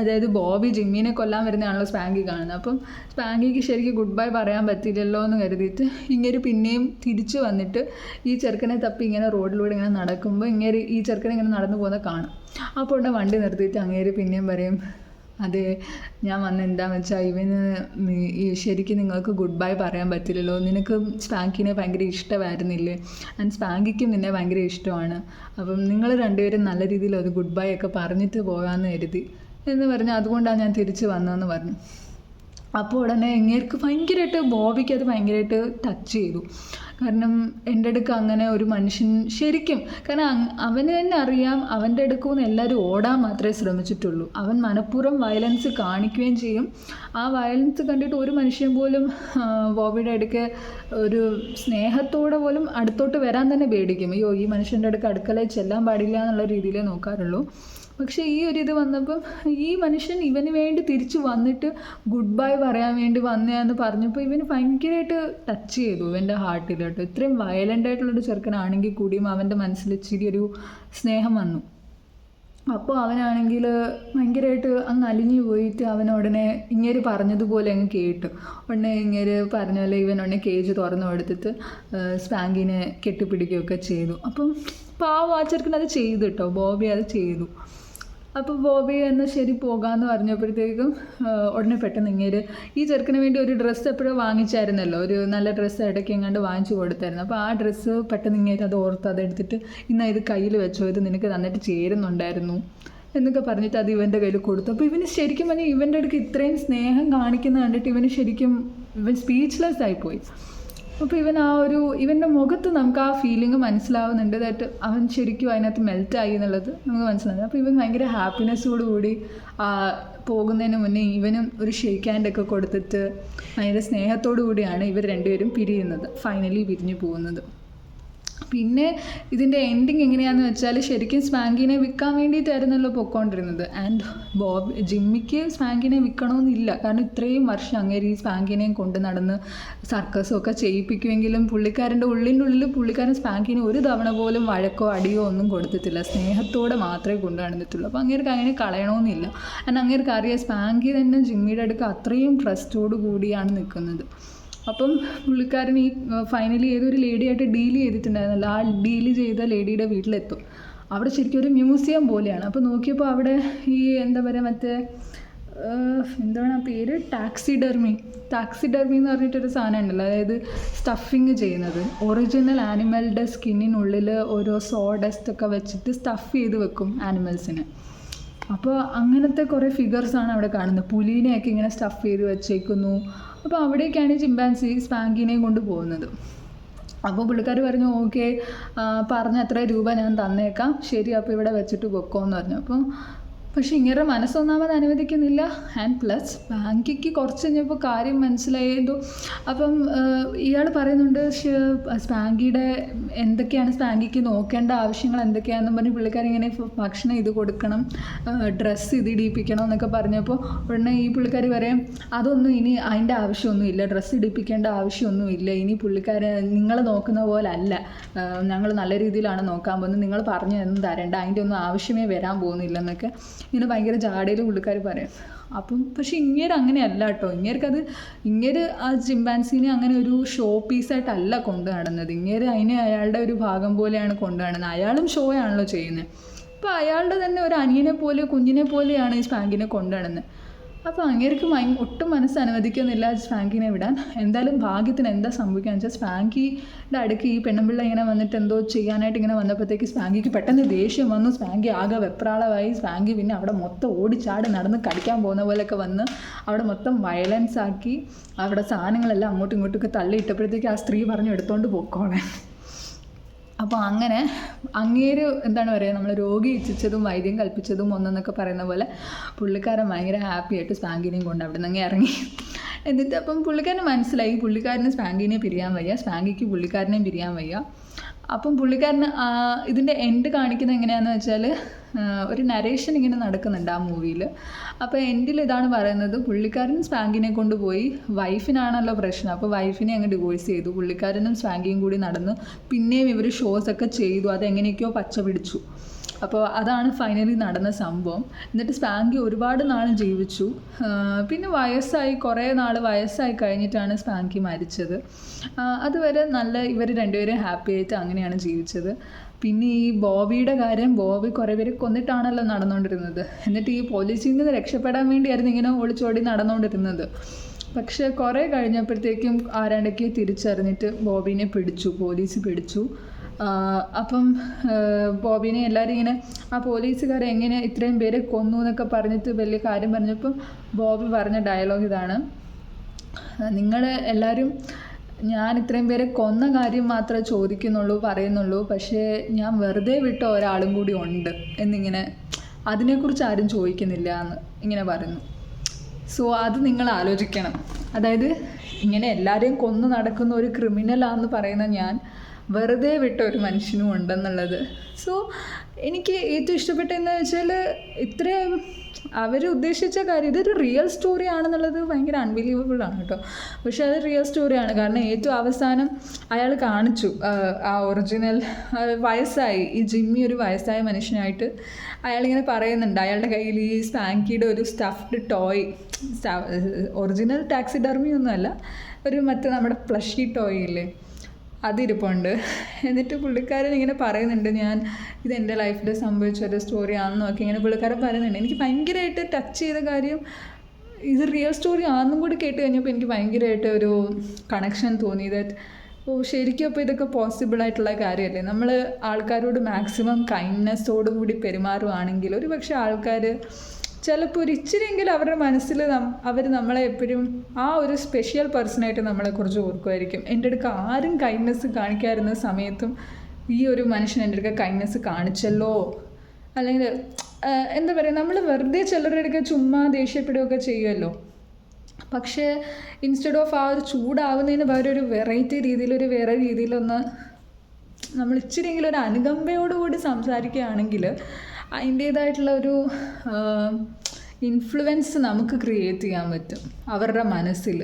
അതായത് ബോബി ജിമ്മീനെ കൊല്ലാൻ വരുന്നതാണല്ലോ സ്പാങ്കി കാണുന്നത്. അപ്പം സ്പാങ്കിക്ക് ശരിക്കും ഗുഡ് ബൈ പറയാൻ പറ്റില്ലല്ലോ എന്ന് കരുതിയിട്ട് ഇങ്ങനെ പിന്നെയും തിരിച്ചു വന്നിട്ട് ഈ ചെറുക്കനെ തപ്പി ഇങ്ങനെ റോഡിലൂടെ ഇങ്ങനെ നടക്കുമ്പോൾ ഇങ്ങനെ ഈ ചെറുക്കനെ ഇങ്ങനെ നടന്നു പോകുന്നത് കാണാം. അപ്പോൾ ഉണ്ട് വണ്ടി നിർത്തിയിട്ട് അങ്ങേര് പിന്നെയും പറയും അതെ ഞാൻ വന്ന് എന്താണെന്ന് വെച്ചാൽ ഇവന് ശരിക്കും നിങ്ങൾക്ക് ഗുഡ് ബൈ പറയാൻ പറ്റില്ലല്ലോ, നിനക്ക് സ്പാങ്കിനെ ഭയങ്കര ഇഷ്ടമായിരുന്നില്ലേ, ആൻഡ് സ്പാങ്കിക്കും നിന്നെ ഭയങ്കര ഇഷ്ടമാണ്, അപ്പം നിങ്ങൾ രണ്ടുപേരും നല്ല രീതിയിൽ ഒരു ഗുഡ് ബൈ ഒക്കെ പറഞ്ഞിട്ട് പോകാമെന്ന് കരുതി എന്ന് പറഞ്ഞ് അതുകൊണ്ടാണ് ഞാൻ തിരിച്ച് വന്നതെന്ന് പറഞ്ഞു. അപ്പോൾ ഉടനെ ഇങ്ങേർക്ക് ഭയങ്കരമായിട്ട് ബോബിക്ക് അത് ഭയങ്കരമായിട്ട് ടച്ച് ചെയ്തു. കാരണം എൻ്റെ അടുക്ക് അങ്ങനെ ഒരു മനുഷ്യൻ ശരിക്കും, കാരണം അവന് തന്നെ അറിയാം അവൻ്റെ അടുക്കിൽ നിന്ന് എല്ലാവരും ഓടാൻ മാത്രമേ ശ്രമിച്ചിട്ടുള്ളൂ. അവൻ മനഃപൂർവ്വം വയലൻസ് കാണിക്കുകയും ചെയ്യും. ആ വയലൻസ് കണ്ടിട്ട് ഒരു മനുഷ്യൻ പോലും ബോബിയുടെ അടുക്ക് ഒരു സ്നേഹത്തോടെ പോലും അടുത്തോട്ട് വരാൻ തന്നെ പേടിക്കും. അയ്യോ ഈ മനുഷ്യൻ്റെ അടുക്ക് അടുക്കളയിൽ ചെല്ലാൻ പാടില്ല എന്നുള്ള രീതിയിലേ നോക്കാറുള്ളൂ. പക്ഷേ ഈ ഒരു ഇത് വന്നപ്പം ഈ മനുഷ്യൻ ഇവന് വേണ്ടി തിരിച്ച് വന്നിട്ട് ഗുഡ് ബൈ പറയാൻ വേണ്ടി വന്നതാന്ന് പറഞ്ഞപ്പോൾ ഇവന് ഭയങ്കരമായിട്ട് ടച്ച് ചെയ്തു ഇവൻ്റെ ഹാർട്ടിൽ കേട്ടോ. ഇത്രയും വയലൻ്റ് ആയിട്ടുള്ളൊരു ചെറുക്കനാണെങ്കിൽ കൂടിയും അവൻ്റെ മനസ്സിൽ ഇച്ചിരി ഒരു സ്നേഹം വന്നു. അപ്പോൾ അവനാണെങ്കിൽ ഭയങ്കരമായിട്ട് അങ്ങ് അലിഞ്ഞു പോയിട്ട് അവനുടനെ ഇങ്ങേര് പറഞ്ഞതുപോലെ അങ്ങ് കേട്ടു. ഉടനെ ഇങ്ങേര് പറഞ്ഞ പോലെ ഇവനുടനെ കേജ് തുറന്നു കൊടുത്തിട്ട് സ്പാങ്കിനെ കെട്ടിപ്പിടിക്കുകയൊക്കെ ചെയ്തു. അപ്പം പാവം ആ ചെറുക്കൻ അത് ചെയ്തു കേട്ടോ, ബോബി അത് ചെയ്തു. അപ്പോൾ ബോബി എന്നാൽ ശരി പോകാമെന്ന് പറഞ്ഞപ്പോഴത്തേക്കും ഉടനെ പെട്ടെന്ന് ഇങ്ങേര് ഈ ചെറുക്കിന് വേണ്ടി ഒരു ഡ്രസ്സ് എപ്പോഴും വാങ്ങിച്ചായിരുന്നല്ലോ, ഒരു നല്ല ഡ്രസ്സ് ഇടയ്ക്ക് എങ്ങാണ്ട് വാങ്ങിച്ചു കൊടുത്തായിരുന്നു. അപ്പോൾ ആ ഡ്രസ്സ് പെട്ടെന്ന് ഇങ്ങേര് അത് ഓർത്ത് അതെടുത്തിട്ട് ഇന്ന് ഇത് കയ്യിൽ വെച്ചോ, ഇത് നിനക്ക് നന്നായിട്ട് ചേരുന്നുണ്ടായിരുന്നു എന്നൊക്കെ പറഞ്ഞിട്ട് അത് ഇവൻ്റെ കയ്യിൽ കൊടുത്തു. അപ്പോൾ ഇവന് ശരിക്കും പറഞ്ഞാൽ ഇവൻ്റെ അടുക്ക് ഇത്രയും സ്നേഹം കാണിക്കുന്ന കണ്ടിട്ട് ഇവൻ സ്പീച്ച്ലെസ് ആയിപ്പോയി. അപ്പോൾ ഇവൻ്റെ മുഖത്ത് നമുക്ക് ആ ഫീലിംഗ് മനസ്സിലാവുന്നുണ്ട്, ദാറ്റ് അവൻ ശരിക്കും അതിനകത്ത് മെൽറ്റായി എന്നുള്ളത് നമുക്ക് മനസ്സിലാകും. അപ്പോൾ ഇവൻ ഭയങ്കര ഹാപ്പിനെസ്സോടു കൂടി പോകുന്നതിന് മുന്നേ ഇവനും ഒരു ഷേക്ക് ഹാൻഡൊക്കെ കൊടുത്തിട്ട് ഭയങ്കര സ്നേഹത്തോടു കൂടിയാണ് ഇവർ രണ്ടുപേരും ഫൈനലി പിരിഞ്ഞു പോകുന്നത്. പിന്നെ ഇതിൻ്റെ എൻഡിങ് എങ്ങനെയാണെന്ന് വെച്ചാൽ ശരിക്കും സ്പാങ്കിനെ വിൽക്കാൻ വേണ്ടിയിട്ടായിരുന്നല്ലോ പൊയ്ക്കൊണ്ടിരുന്നത്. ആൻഡ് ജിമ്മിക്ക് സ്പാങ്കിനെ വിൽക്കണമെന്നില്ല, കാരണം ഇത്രയും വർഷം അങ്ങേര് ഈ സ്പാങ്കിനെയും കൊണ്ട് നടന്ന് സർക്കസും ഒക്കെ ചെയ്യിപ്പിക്കുമെങ്കിലും പുള്ളിക്കാരൻ്റെ ഉള്ളിൽ പുള്ളിക്കാരൻ സ്പാങ്കിനെ ഒരു തവണ പോലും വഴക്കോ അടിയോ ഒന്നും കൊടുത്തിട്ടില്ല, സ്നേഹത്തോടെ മാത്രമേ കൊണ്ടു നടന്നിട്ടുള്ളൂ. അപ്പോൾ അങ്ങേർക്ക് അങ്ങനെ കളയണമെന്നില്ല. ആൻഡ് അങ്ങേർക്ക് അറിയാം സ്പാങ്കി തന്നെ ജിമ്മിയുടെ അടുക്ക് അത്രയും ട്രസ്റ്റോടു കൂടിയാണ് നിൽക്കുന്നത്. അപ്പം പുള്ളിക്കാരൻ ഈ ഫൈനലി ഏതൊരു ലേഡിയായിട്ട് ഡീൽ ചെയ്തിട്ടുണ്ടായിരുന്നല്ലോ, ആ ഡീല് ചെയ്ത ലേഡിയുടെ വീട്ടിലെത്തും. അവിടെ ശരിക്കും ഒരു മ്യൂസിയം പോലെയാണ്. അപ്പോൾ നോക്കിയപ്പോൾ അവിടെ ഈ എന്താ പറയുക എന്താണ് ആ പേര്, ടാക്സിഡെർമി എന്ന് പറഞ്ഞിട്ടൊരു സാധനം ഉണ്ടല്ലോ, അതായത് സ്റ്റഫിങ് ചെയ്യുന്നത്. ഒറിജിനൽ ആനിമലിൻ്റെ സ്കിന്നിനുള്ളിൽ ഓരോ ഡസ്റ്റൊക്കെ വെച്ചിട്ട് സ്റ്റഫ് ചെയ്ത് വെക്കും ആനിമൽസിനെ. അപ്പോൾ അങ്ങനത്തെ കുറേ ഫിഗേഴ്സാണ് അവിടെ കാണുന്നത്. പുലീനെയൊക്കെ ഇങ്ങനെ സ്റ്റഫ് ചെയ്ത് വെച്ചേക്കുന്നു. അപ്പോൾ അവിടേക്കാണ് ചിമ്പാൻസി സ്പാങ്കിനെയും കൊണ്ട് പോകുന്നത്. അപ്പോൾ പുള്ളിക്കാർ പറഞ്ഞു ഓക്കെ പറഞ്ഞ അത്ര രൂപ ഞാൻ തന്നേക്കാം, ശരി അപ്പോൾ ഇവിടെ വെച്ചിട്ട് വെക്കോന്ന് പറഞ്ഞു. അപ്പോൾ പക്ഷെ ഇങ്ങനെ മനസ്സൊന്നാമത് അനുവദിക്കുന്നില്ല. ആൻഡ് പ്ലസ് സ്പാങ്കിക്ക് കുറച്ച് കഴിഞ്ഞപ്പോൾ കാര്യം മനസ്സിലായതു. അപ്പം ഇയാൾ പറയുന്നുണ്ട് സ്പാങ്കിയുടെ എന്തൊക്കെയാണ് സ്പാങ്കിക്ക് നോക്കേണ്ട ആവശ്യങ്ങൾ എന്തൊക്കെയാണെന്ന് പറഞ്ഞ് പുള്ളിക്കാരിങ്ങനെ ഭക്ഷണം ഇത് കൊടുക്കണം, ഡ്രസ്സ് ഇത് ഇടിപ്പിക്കണം എന്നൊക്കെ പറഞ്ഞപ്പോൾ ഉടനെ ഈ പുള്ളിക്കാരി പറയും അതൊന്നും ഇനി അതിൻ്റെ ആവശ്യമൊന്നുമില്ല, ഡ്രസ്സ് ഇടിപ്പിക്കേണ്ട ആവശ്യമൊന്നുമില്ല, ഇനി പുള്ളിക്കാരെ നിങ്ങൾ നോക്കുന്ന പോലെ അല്ല, ഞങ്ങൾ നല്ല രീതിയിലാണ് നോക്കാൻ പോകുന്നത്, നിങ്ങൾ പറഞ്ഞു ഒന്നും തരേണ്ട, അതിൻ്റെ ഒന്നും ആവശ്യമേ വരാൻ പോകുന്നില്ലെന്നൊക്കെ ഇങ്ങനെ ഭയങ്കര ജാടയിൽ പുള്ളിക്കാർ പറയും. അപ്പം പക്ഷെ ഇങ്ങേര് അങ്ങനെയല്ല കേട്ടോ. ഇങ്ങേര് ആ ചിമ്പാൻസീനെ അങ്ങനെ ഒരു ഷോ പീസായിട്ടല്ല കൊണ്ടു നടന്നത്. ഇങ്ങേര് അതിനെ അയാളുടെ ഒരു ഭാഗം പോലെയാണ് കൊണ്ടു നടന്നത്. അയാളും ഷോ ആണല്ലോ ചെയ്യുന്നത്. അപ്പോൾ അയാളുടെ തന്നെ ഒരു അനിയനെ പോലെ കുഞ്ഞിനെ പോലെയാണ് ഈ സ്പാങ്കിനെ കൊണ്ടു നടന്നത്. അപ്പോൾ അങ്ങേർക്ക് ഒട്ടും മനസ്സ് അനുവദിക്കുന്നില്ല സ്പാങ്കിനെ വിടാൻ. എന്തായാലും ഭാഗ്യത്തിന് എന്താ സംഭവിക്കുകയെന്ന് വെച്ചാൽ സ്പാങ്കിയുടെ അടുക്ക് ഈ പെണ്ണുമ്പിള്ള ഇങ്ങനെ വന്നിട്ട് എന്തോ ചെയ്യാനായിട്ട് ഇങ്ങനെ വന്നപ്പോഴത്തേക്ക് സ്പാങ്കിക്ക് പെട്ടെന്ന് ദേഷ്യം വന്നു. സ്പാങ്കി ആകെ വെപ്രാളമായി. സ്പാങ്കി പിന്നെ അവിടെ മൊത്തം ഓടിച്ചാടി നടന്ന് കടിക്കാൻ പോകുന്ന പോലെയൊക്കെ വന്ന് അവിടെ മൊത്തം വയലൻസ് ആക്കി അവിടെ സാധനങ്ങളെല്ലാം അങ്ങോട്ടും ഇങ്ങോട്ടൊക്കെ തള്ളിയിട്ടപ്പോഴത്തേക്ക് ആ സ്ത്രീ പറഞ്ഞു എടുത്തോണ്ട് പോക്കോളെ. അപ്പോൾ അങ്ങനെ അങ്ങേര് എന്താണ് പറയുക, നമ്മൾ രോഗി ഇച്ഛിച്ചതും വൈദ്യം കൽപ്പിച്ചതും ഒന്നെന്നൊക്കെ പറയുന്ന പോലെ പുള്ളിക്കാരൻ ഭയങ്കര ഹാപ്പി ആയിട്ട് സ്പാങ്കിനെയും കൊണ്ട് അവിടെ നിന്ന് ഇറങ്ങി. എന്നിട്ട് അപ്പം പുള്ളിക്കാരന് മനസ്സിലായി പുള്ളിക്കാരന് സ്പാങ്കിനെ പിരിയാൻ വയ്യ, സ്പാങ്കിക്ക് പുള്ളിക്കാരനെയും പിരിയാൻ വയ്യ. അപ്പം പുള്ളിക്കാരന് ഇതിൻ്റെ എൻഡ് കാണിക്കുന്നത് എങ്ങനെയാണെന്ന് വെച്ചാൽ ഒരു നരേഷൻ ഇങ്ങനെ നടക്കുന്നുണ്ട് ആ മൂവിയിൽ. അപ്പോൾ എൻഡിൽ ഇതാണ് പറയുന്നത്, പുള്ളിക്കാരൻ സ്പാങ്കിനെ കൊണ്ടുപോയി, വൈഫിനാണല്ലോ പ്രശ്നം, അപ്പോൾ വൈഫിനെ അങ്ങ് ഡിവോഴ്സ് ചെയ്തു, പുള്ളിക്കാരനും സ്പാങ്കിയും കൂടി നടന്നു, പിന്നെയും ഇവർ ഷോസൊക്കെ ചെയ്തു, അതെങ്ങനെയൊക്കെയോ പച്ച പിടിച്ചു. അപ്പോൾ അതാണ് ഫൈനലി നടന്ന സംഭവം. എന്നിട്ട് സ്പാങ്കി ഒരുപാട് നാൾ ജീവിച്ചു. പിന്നെ കുറേ നാൾ വയസ്സായി കഴിഞ്ഞിട്ടാണ് സ്പാങ്കി മരിച്ചത്. അതുവരെ ഇവർ രണ്ടുപേരും ഹാപ്പി ആയിട്ട് അങ്ങനെയാണ് ജീവിച്ചത്. പിന്നെ ഈ ബോബിയുടെ കാര്യം, ബോബി കുറേ പേര് കൊന്നിട്ടാണല്ലോ നടന്നുകൊണ്ടിരുന്നത്. എന്നിട്ട് ഈ പോലീസിൽ നിന്ന് രക്ഷപ്പെടാൻ വേണ്ടിയായിരുന്നു ഇങ്ങനെ ഒളിച്ചോടി നടന്നുകൊണ്ടിരുന്നത്. പക്ഷേ കുറേ കഴിഞ്ഞപ്പോഴത്തേക്കും ആരാണ്ടൊക്കെ തിരിച്ചറിഞ്ഞിട്ട് ബോബിനെ പോലീസ് പിടിച്ചു. അപ്പം ബോബിനെ എല്ലാവരും ഇങ്ങനെ ആ പോലീസുകാരെ എങ്ങനെ ഇത്രയും പേരെ കൊന്നു എന്നൊക്കെ പറഞ്ഞിട്ട് വലിയ കാര്യം പറഞ്ഞപ്പം ബോബി പറഞ്ഞ ഡയലോഗ് ഇതാണ്, നിങ്ങൾ എല്ലാവരും ഞാൻ ഇത്രയും പേരെ കൊന്ന കാര്യം മാത്രമേ ചോദിക്കുന്നുള്ളൂ പറയുന്നുള്ളൂ, പക്ഷേ ഞാൻ വെറുതെ വിട്ട ഒരാളും കൂടി ഉണ്ട് എന്നിങ്ങനെ അതിനെക്കുറിച്ച് ആരും ചോദിക്കുന്നില്ല എന്ന് ഇങ്ങനെ പറയുന്നു. സോ അത് നിങ്ങൾ ആലോചിക്കണം. അതായത് ഇങ്ങനെ എല്ലാവരെയും കൊന്നു നടക്കുന്ന ഒരു ക്രിമിനലാണെന്ന് പറയുന്ന ഞാൻ വെറുതെ വിട്ട ഒരു മനുഷ്യനും ഉണ്ടെന്നുള്ളത്. സോ എനിക്ക് ഏറ്റവും ഇഷ്ടപ്പെട്ടതെന്ന് വെച്ചാൽ ഇത്രയും അവർ ഉദ്ദേശിച്ച കാര്യം ഇതൊരു റിയൽ സ്റ്റോറി ആണെന്നുള്ളത് ഭയങ്കര അൺബിലീവബിൾ ആണ് കേട്ടോ. പക്ഷെ അത് റിയൽ സ്റ്റോറിയാണ്. കാരണം ഏറ്റവും അവസാനം അയാൾ കാണിച്ചു ആ ഒറിജിനൽ വയസ്സായി ഈ ജിമ്മി ഒരു വയസ്സായ മനുഷ്യനായിട്ട് അയാളിങ്ങനെ പറയുന്നുണ്ട്. അയാളുടെ കയ്യിൽ ഈ സ്പാങ്കിയുടെ ഒരു സ്റ്റഫ്ഡ് ടോയ്, ഒറിജിനൽ ടാക്സിഡർമി ഒന്നുമല്ല, ഒരു നമ്മുടെ പ്ലഷി ടോയ് ഇല്ലേ അതിരിപ്പുണ്ട്. എന്നിട്ട് പുള്ളിക്കാരൻ ഇങ്ങനെ പറയുന്നുണ്ട്, ഇതെൻ്റെ ലൈഫിൽ സംഭവിച്ചൊരു സ്റ്റോറിയാണെന്നും ഒക്കെ ഇങ്ങനെ പുള്ളിക്കാരൻ പറയുന്നുണ്ട്. എനിക്ക് ഭയങ്കരമായിട്ട് ടച്ച് ചെയ്ത കാര്യം ഇത് റിയൽ സ്റ്റോറി ആണെന്നും കൂടി കേട്ട് കഴിഞ്ഞപ്പോൾ എനിക്ക് ഭയങ്കരമായിട്ട് ഒരു കണക്ഷൻ തോന്നി. ശരിക്കും അപ്പോൾ ഇതൊക്കെ പോസിബിളായിട്ടുള്ള കാര്യമല്ലേ. നമ്മൾ ആൾക്കാരോട് മാക്സിമം കൈൻഡ്നെസ്സോടുകൂടി പെരുമാറുകയാണെങ്കിൽ ഒരു പക്ഷേ ആൾക്കാർ ചിലപ്പോൾ ഒരു ഇച്ചിരിയെങ്കിലും അവരുടെ മനസ്സിൽ അവർ നമ്മളെ എപ്പോഴും ആ ഒരു സ്പെഷ്യൽ പേഴ്സണായിട്ട് നമ്മളെക്കുറിച്ച് ഓർക്കുമായിരിക്കും. എൻ്റെ അടുക്ക ആരും കൈൻഡ്നെസ് കാണിക്കാതിരുന്ന സമയത്തും ഈ ഒരു മനുഷ്യൻ എൻ്റെ അടുക്ക കൈൻഡ്നെസ് കാണിച്ചല്ലോ, അല്ലെങ്കിൽ എന്താ പറയുക, നമ്മൾ വെറുതെ ചിലരുടെ അടുക്ക ചുമ്മാ ദേഷ്യപ്പെടുകയൊക്കെ ചെയ്യുമല്ലോ. പക്ഷേ ഇൻസ്റ്റെഡ് ഓഫ് ആ ഒരു ചൂടാവുന്നതിന് പകരം ഒരു വെറൈറ്റി രീതിയിൽ വേറെ രീതിയിലൊന്ന് നമ്മൾ ഇച്ചിരിയെങ്കിലും ഒരു അനുകമ്പയോടുകൂടി സംസാരിക്കുകയാണെങ്കിൽ അതിൻ്റേതായിട്ടുള്ള ഒരു ഇൻഫ്ലുവൻസ് നമുക്ക് ക്രിയേറ്റ് ചെയ്യാൻ പറ്റും അവരുടെ മനസ്സിൽ.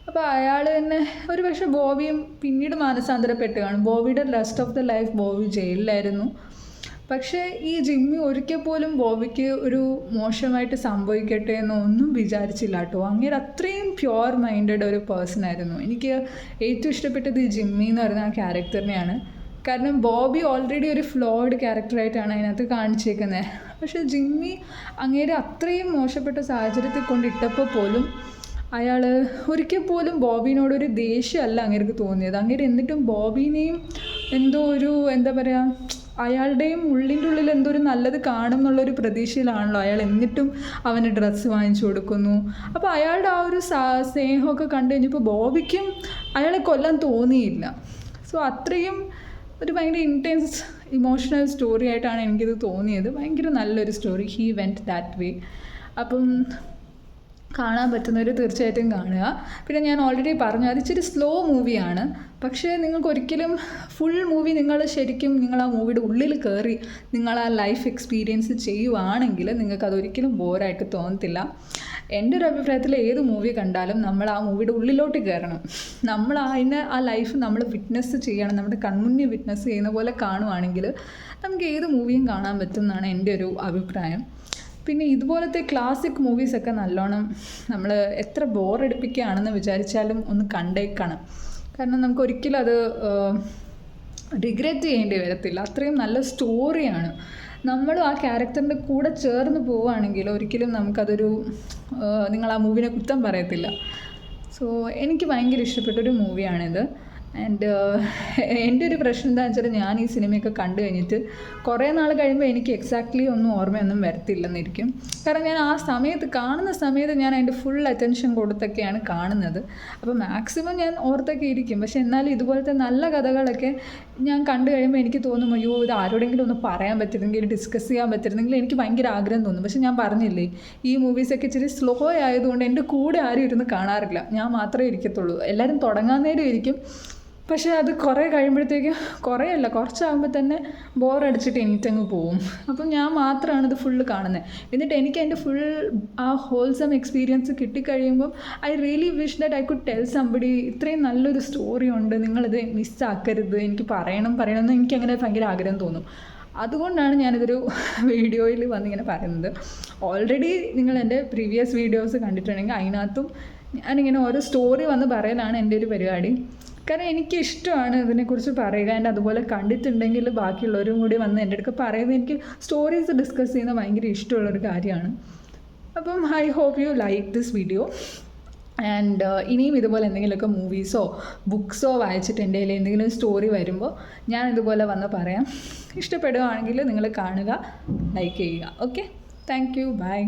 അപ്പോൾ അയാൾ തന്നെ ഒരു പക്ഷേ ബോബിയും പിന്നീട് മാനസാന്തരപ്പെട്ട് കാണും. ബോബിയുടെ rest of the life Bobby ജയിലിലായിരുന്നു. പക്ഷേ ഈ ജിമ്മി ഒരിക്കൽ പോലും ബോബിക്ക് ഒരു മോശമായിട്ട് സംഭവിക്കട്ടെ എന്നൊന്നും വിചാരിച്ചില്ല കേട്ടോ. അങ്ങനെ അത്രയും പ്യുവർ മൈൻഡഡ് ഒരു പേഴ്സൺ ആയിരുന്നു. എനിക്ക് ഏറ്റവും ഇഷ്ടപ്പെട്ടത് ഈ ജിമ്മി എന്ന് പറയുന്ന ആ ക്യാരക്ടറിനെയാണ്. കാരണം ബോബി ഓൾറെഡി ഒരു ഫ്ലോഡ് ക്യാരക്ടറായിട്ടാണ് അതിനകത്ത് കാണിച്ചേക്കുന്നത്. പക്ഷേ ജിമ്മി അങ്ങേരെ അത്രയും മോശപ്പെട്ട സാഹചര്യത്തിൽ കൊണ്ടിട്ടപ്പോൾ പോലും അയാൾ ഒരിക്കൽ പോലും ബോബിനോടൊരു ദേഷ്യമല്ല അങ്ങേർക്ക് തോന്നിയത്. അങ്ങേര് എന്നിട്ടും ബോബിനെയും എന്തോ ഒരു എന്താ പറയുക, അയാളുടെയും ഉള്ളിൻ്റെ ഉള്ളിൽ എന്തോ ഒരു നല്ലത് കാണും എന്നുള്ളൊരു പ്രതീക്ഷയിലാണല്ലോ അയാൾ. എന്നിട്ടും അവന് ഡ്രസ്സ് വാങ്ങിച്ചു കൊടുക്കുന്നു. അപ്പോൾ അയാളുടെ ആ ഒരു സ്നേഹമൊക്കെ കണ്ടു കഴിഞ്ഞപ്പോൾ ബോബിക്കും അയാളെ കൊല്ലാൻ തോന്നിയില്ല. സോ അത്രയും ഒരു ഭയങ്കര ഇമോഷണൽ സ്റ്റോറി ആയിട്ടാണ് എനിക്കിത് തോന്നിയത്. ഭയങ്കര നല്ലൊരു story, he went that way. അപ്പം കാണാൻ പറ്റുന്നവർ തീർച്ചയായിട്ടും കാണുക. പിന്നെ ഞാൻ ഓൾറെഡി പറഞ്ഞു, അത് ഇച്ചിരി സ്ലോ മൂവിയാണ്. പക്ഷേ നിങ്ങൾക്കൊരിക്കലും ഫുൾ മൂവി നിങ്ങൾ ശരിക്കും നിങ്ങൾ ആ മൂവിയുടെ ഉള്ളിൽ കയറി നിങ്ങൾ ആ ലൈഫ് എക്സ്പീരിയൻസ് ചെയ്യുവാണെങ്കിൽ നിങ്ങൾക്കതൊരിക്കലും ബോറായിട്ട് തോന്നത്തില്ല. എൻ്റെ ഒരു അഭിപ്രായത്തിൽ ഏത് മൂവി കണ്ടാലും നമ്മൾ ആ മൂവിയുടെ ഉള്ളിലോട്ട് കയറണം. നമ്മൾ ആ ലൈഫ് നമ്മൾ വിറ്റ്നസ് ചെയ്യണം. നമ്മുടെ കൺമുന്നിൽ വിറ്റ്നസ് ചെയ്യുന്ന പോലെ കാണുവാണെങ്കിൽ നമുക്ക് ഏത് മൂവിയും കാണാൻ പറ്റും എന്നാണ് എൻ്റെ ഒരു അഭിപ്രായം. പിന്നെ ഇതുപോലത്തെ ക്ലാസിക് മൂവീസൊക്കെ നല്ലോണം നമ്മൾ എത്ര ബോറടിപ്പിക്കുകയാണെന്ന് വിചാരിച്ചാലും ഒന്ന് കണ്ടേക്കണം. കാരണം നമുക്കൊരിക്കലും അത് റിഗ്രറ്റ് ചെയ്യേണ്ടി വരത്തില്ല. അത്രയും നല്ല സ്റ്റോറിയാണ്. നമ്മൾ ആ ക്യാരക്ടറിൻ്റെ കൂടെ ചേർന്ന് പോവുകയാണെങ്കിൽ ഒരിക്കലും നമുക്കതൊരു നിങ്ങൾ ആ മൂവിനെ കുറ്റം പറയത്തില്ല. സോ എനിക്ക് ഭയങ്കര ഇഷ്ടപ്പെട്ടൊരു മൂവിയാണിത്. ആൻഡ് എൻ്റെ ഒരു പ്രശ്നം എന്താണെന്ന് വെച്ചാൽ ഞാൻ ഈ സിനിമയൊക്കെ കണ്ടു കഴിഞ്ഞിട്ട് കുറേ നാൾ കഴിയുമ്പോൾ എനിക്ക് എക്സാക്ട്ലി ഒന്നും ഓർമ്മയൊന്നും വരത്തില്ലെന്നിരിക്കും. കാരണം ഞാൻ ആ കാണുന്ന സമയത്ത് ഞാൻ അതിൻ്റെ ഫുൾ അറ്റൻഷൻ കൊടുത്തൊക്കെയാണ് കാണുന്നത്. അപ്പോൾ മാക്സിമം ഞാൻ ഓർത്തൊക്കെ ഇരിക്കും. പക്ഷേ എന്നാലും ഇതുപോലത്തെ നല്ല കഥകളൊക്കെ ഞാൻ കണ്ടു കഴിയുമ്പോൾ എനിക്ക് തോന്നും, അയ്യോ ഇത് ആരോടെങ്കിലും ഒന്ന് പറയാൻ പറ്റിയിരുന്നെങ്കിൽ, ഡിസ്കസ് ചെയ്യാൻ പറ്റിയിരുന്നെങ്കിൽ എനിക്ക് ഭയങ്കര ആഗ്രഹം തോന്നും. പക്ഷേ ഞാൻ പറഞ്ഞില്ലേ, ഈ മൂവീസൊക്കെ ഇച്ചിരി സ്ലോ ആയതുകൊണ്ട് എൻ്റെ കൂടെ ആരും ഇരുന്ന് കാണാറില്ല. ഞാൻ മാത്രമേ ഇരിക്കത്തുള്ളൂ. എല്ലാവരും തുടങ്ങാൻ നേരം ഇരിക്കും. പക്ഷേ അത് കുറേ കഴിയുമ്പോഴത്തേക്കും, കുറച്ചാകുമ്പോൾ തന്നെ ബോറടിച്ചിട്ട് എനിക്കങ്ങ് പോവും. അപ്പം ഞാൻ മാത്രമാണ് ഇത് ഫുള്ള് കാണുന്നത്. എന്നിട്ട് എനിക്ക് അതിൻ്റെ ഫുൾ ആ ഹോൾസം എക്സ്പീരിയൻസ് കിട്ടിക്കഴിയുമ്പം I really wish that I could tell somebody, ഇത്രയും നല്ലൊരു സ്റ്റോറി ഉണ്ട്, നിങ്ങളിത് മിസ്സാക്കരുത്, എനിക്ക് പറയണമെന്ന് എനിക്കങ്ങനെ ഭയങ്കര ആഗ്രഹം തോന്നും. അതുകൊണ്ടാണ് ഞാനിതൊരു വീഡിയോയിൽ വന്നിങ്ങനെ പറയുന്നത്. ഓൾറെഡി നിങ്ങൾ എൻ്റെ പ്രീവിയസ് വീഡിയോസ് കണ്ടിട്ടുണ്ടെങ്കിൽ അതിനകത്തും ഞാനിങ്ങനെ ഓരോ സ്റ്റോറി വന്ന് പറയലാണ് എൻ്റെ ഒരു പരിപാടി. കാരണം എനിക്കിഷ്ടമാണ് ഇതിനെക്കുറിച്ച് പറയുക. ആൻഡ് അതുപോലെ കണ്ടിട്ടുണ്ടെങ്കിൽ ബാക്കിയുള്ളവരും കൂടി വന്ന് എൻ്റെ അടുത്ത് പറയുന്നത്, എനിക്ക് സ്റ്റോറീസ് ഡിസ്കസ് ചെയ്യുന്നത് ഭയങ്കര ഇഷ്ടമുള്ളൊരു കാര്യമാണ്. അപ്പം I hope you like this video. And ഇനിയും ഇതുപോലെ എന്തെങ്കിലുമൊക്കെ മൂവീസോ ബുക്സോ വായിച്ചിട്ട് എൻ്റെ കയ്യിൽ എന്തെങ്കിലും സ്റ്റോറി വരുമ്പോൾ ഞാൻ ഇതുപോലെ വന്ന് പറയാം. ഇഷ്ടപ്പെടുകയാണെങ്കിൽ നിങ്ങൾ കാണുക, ലൈക്ക് ചെയ്യുക. Okay, thank you, by.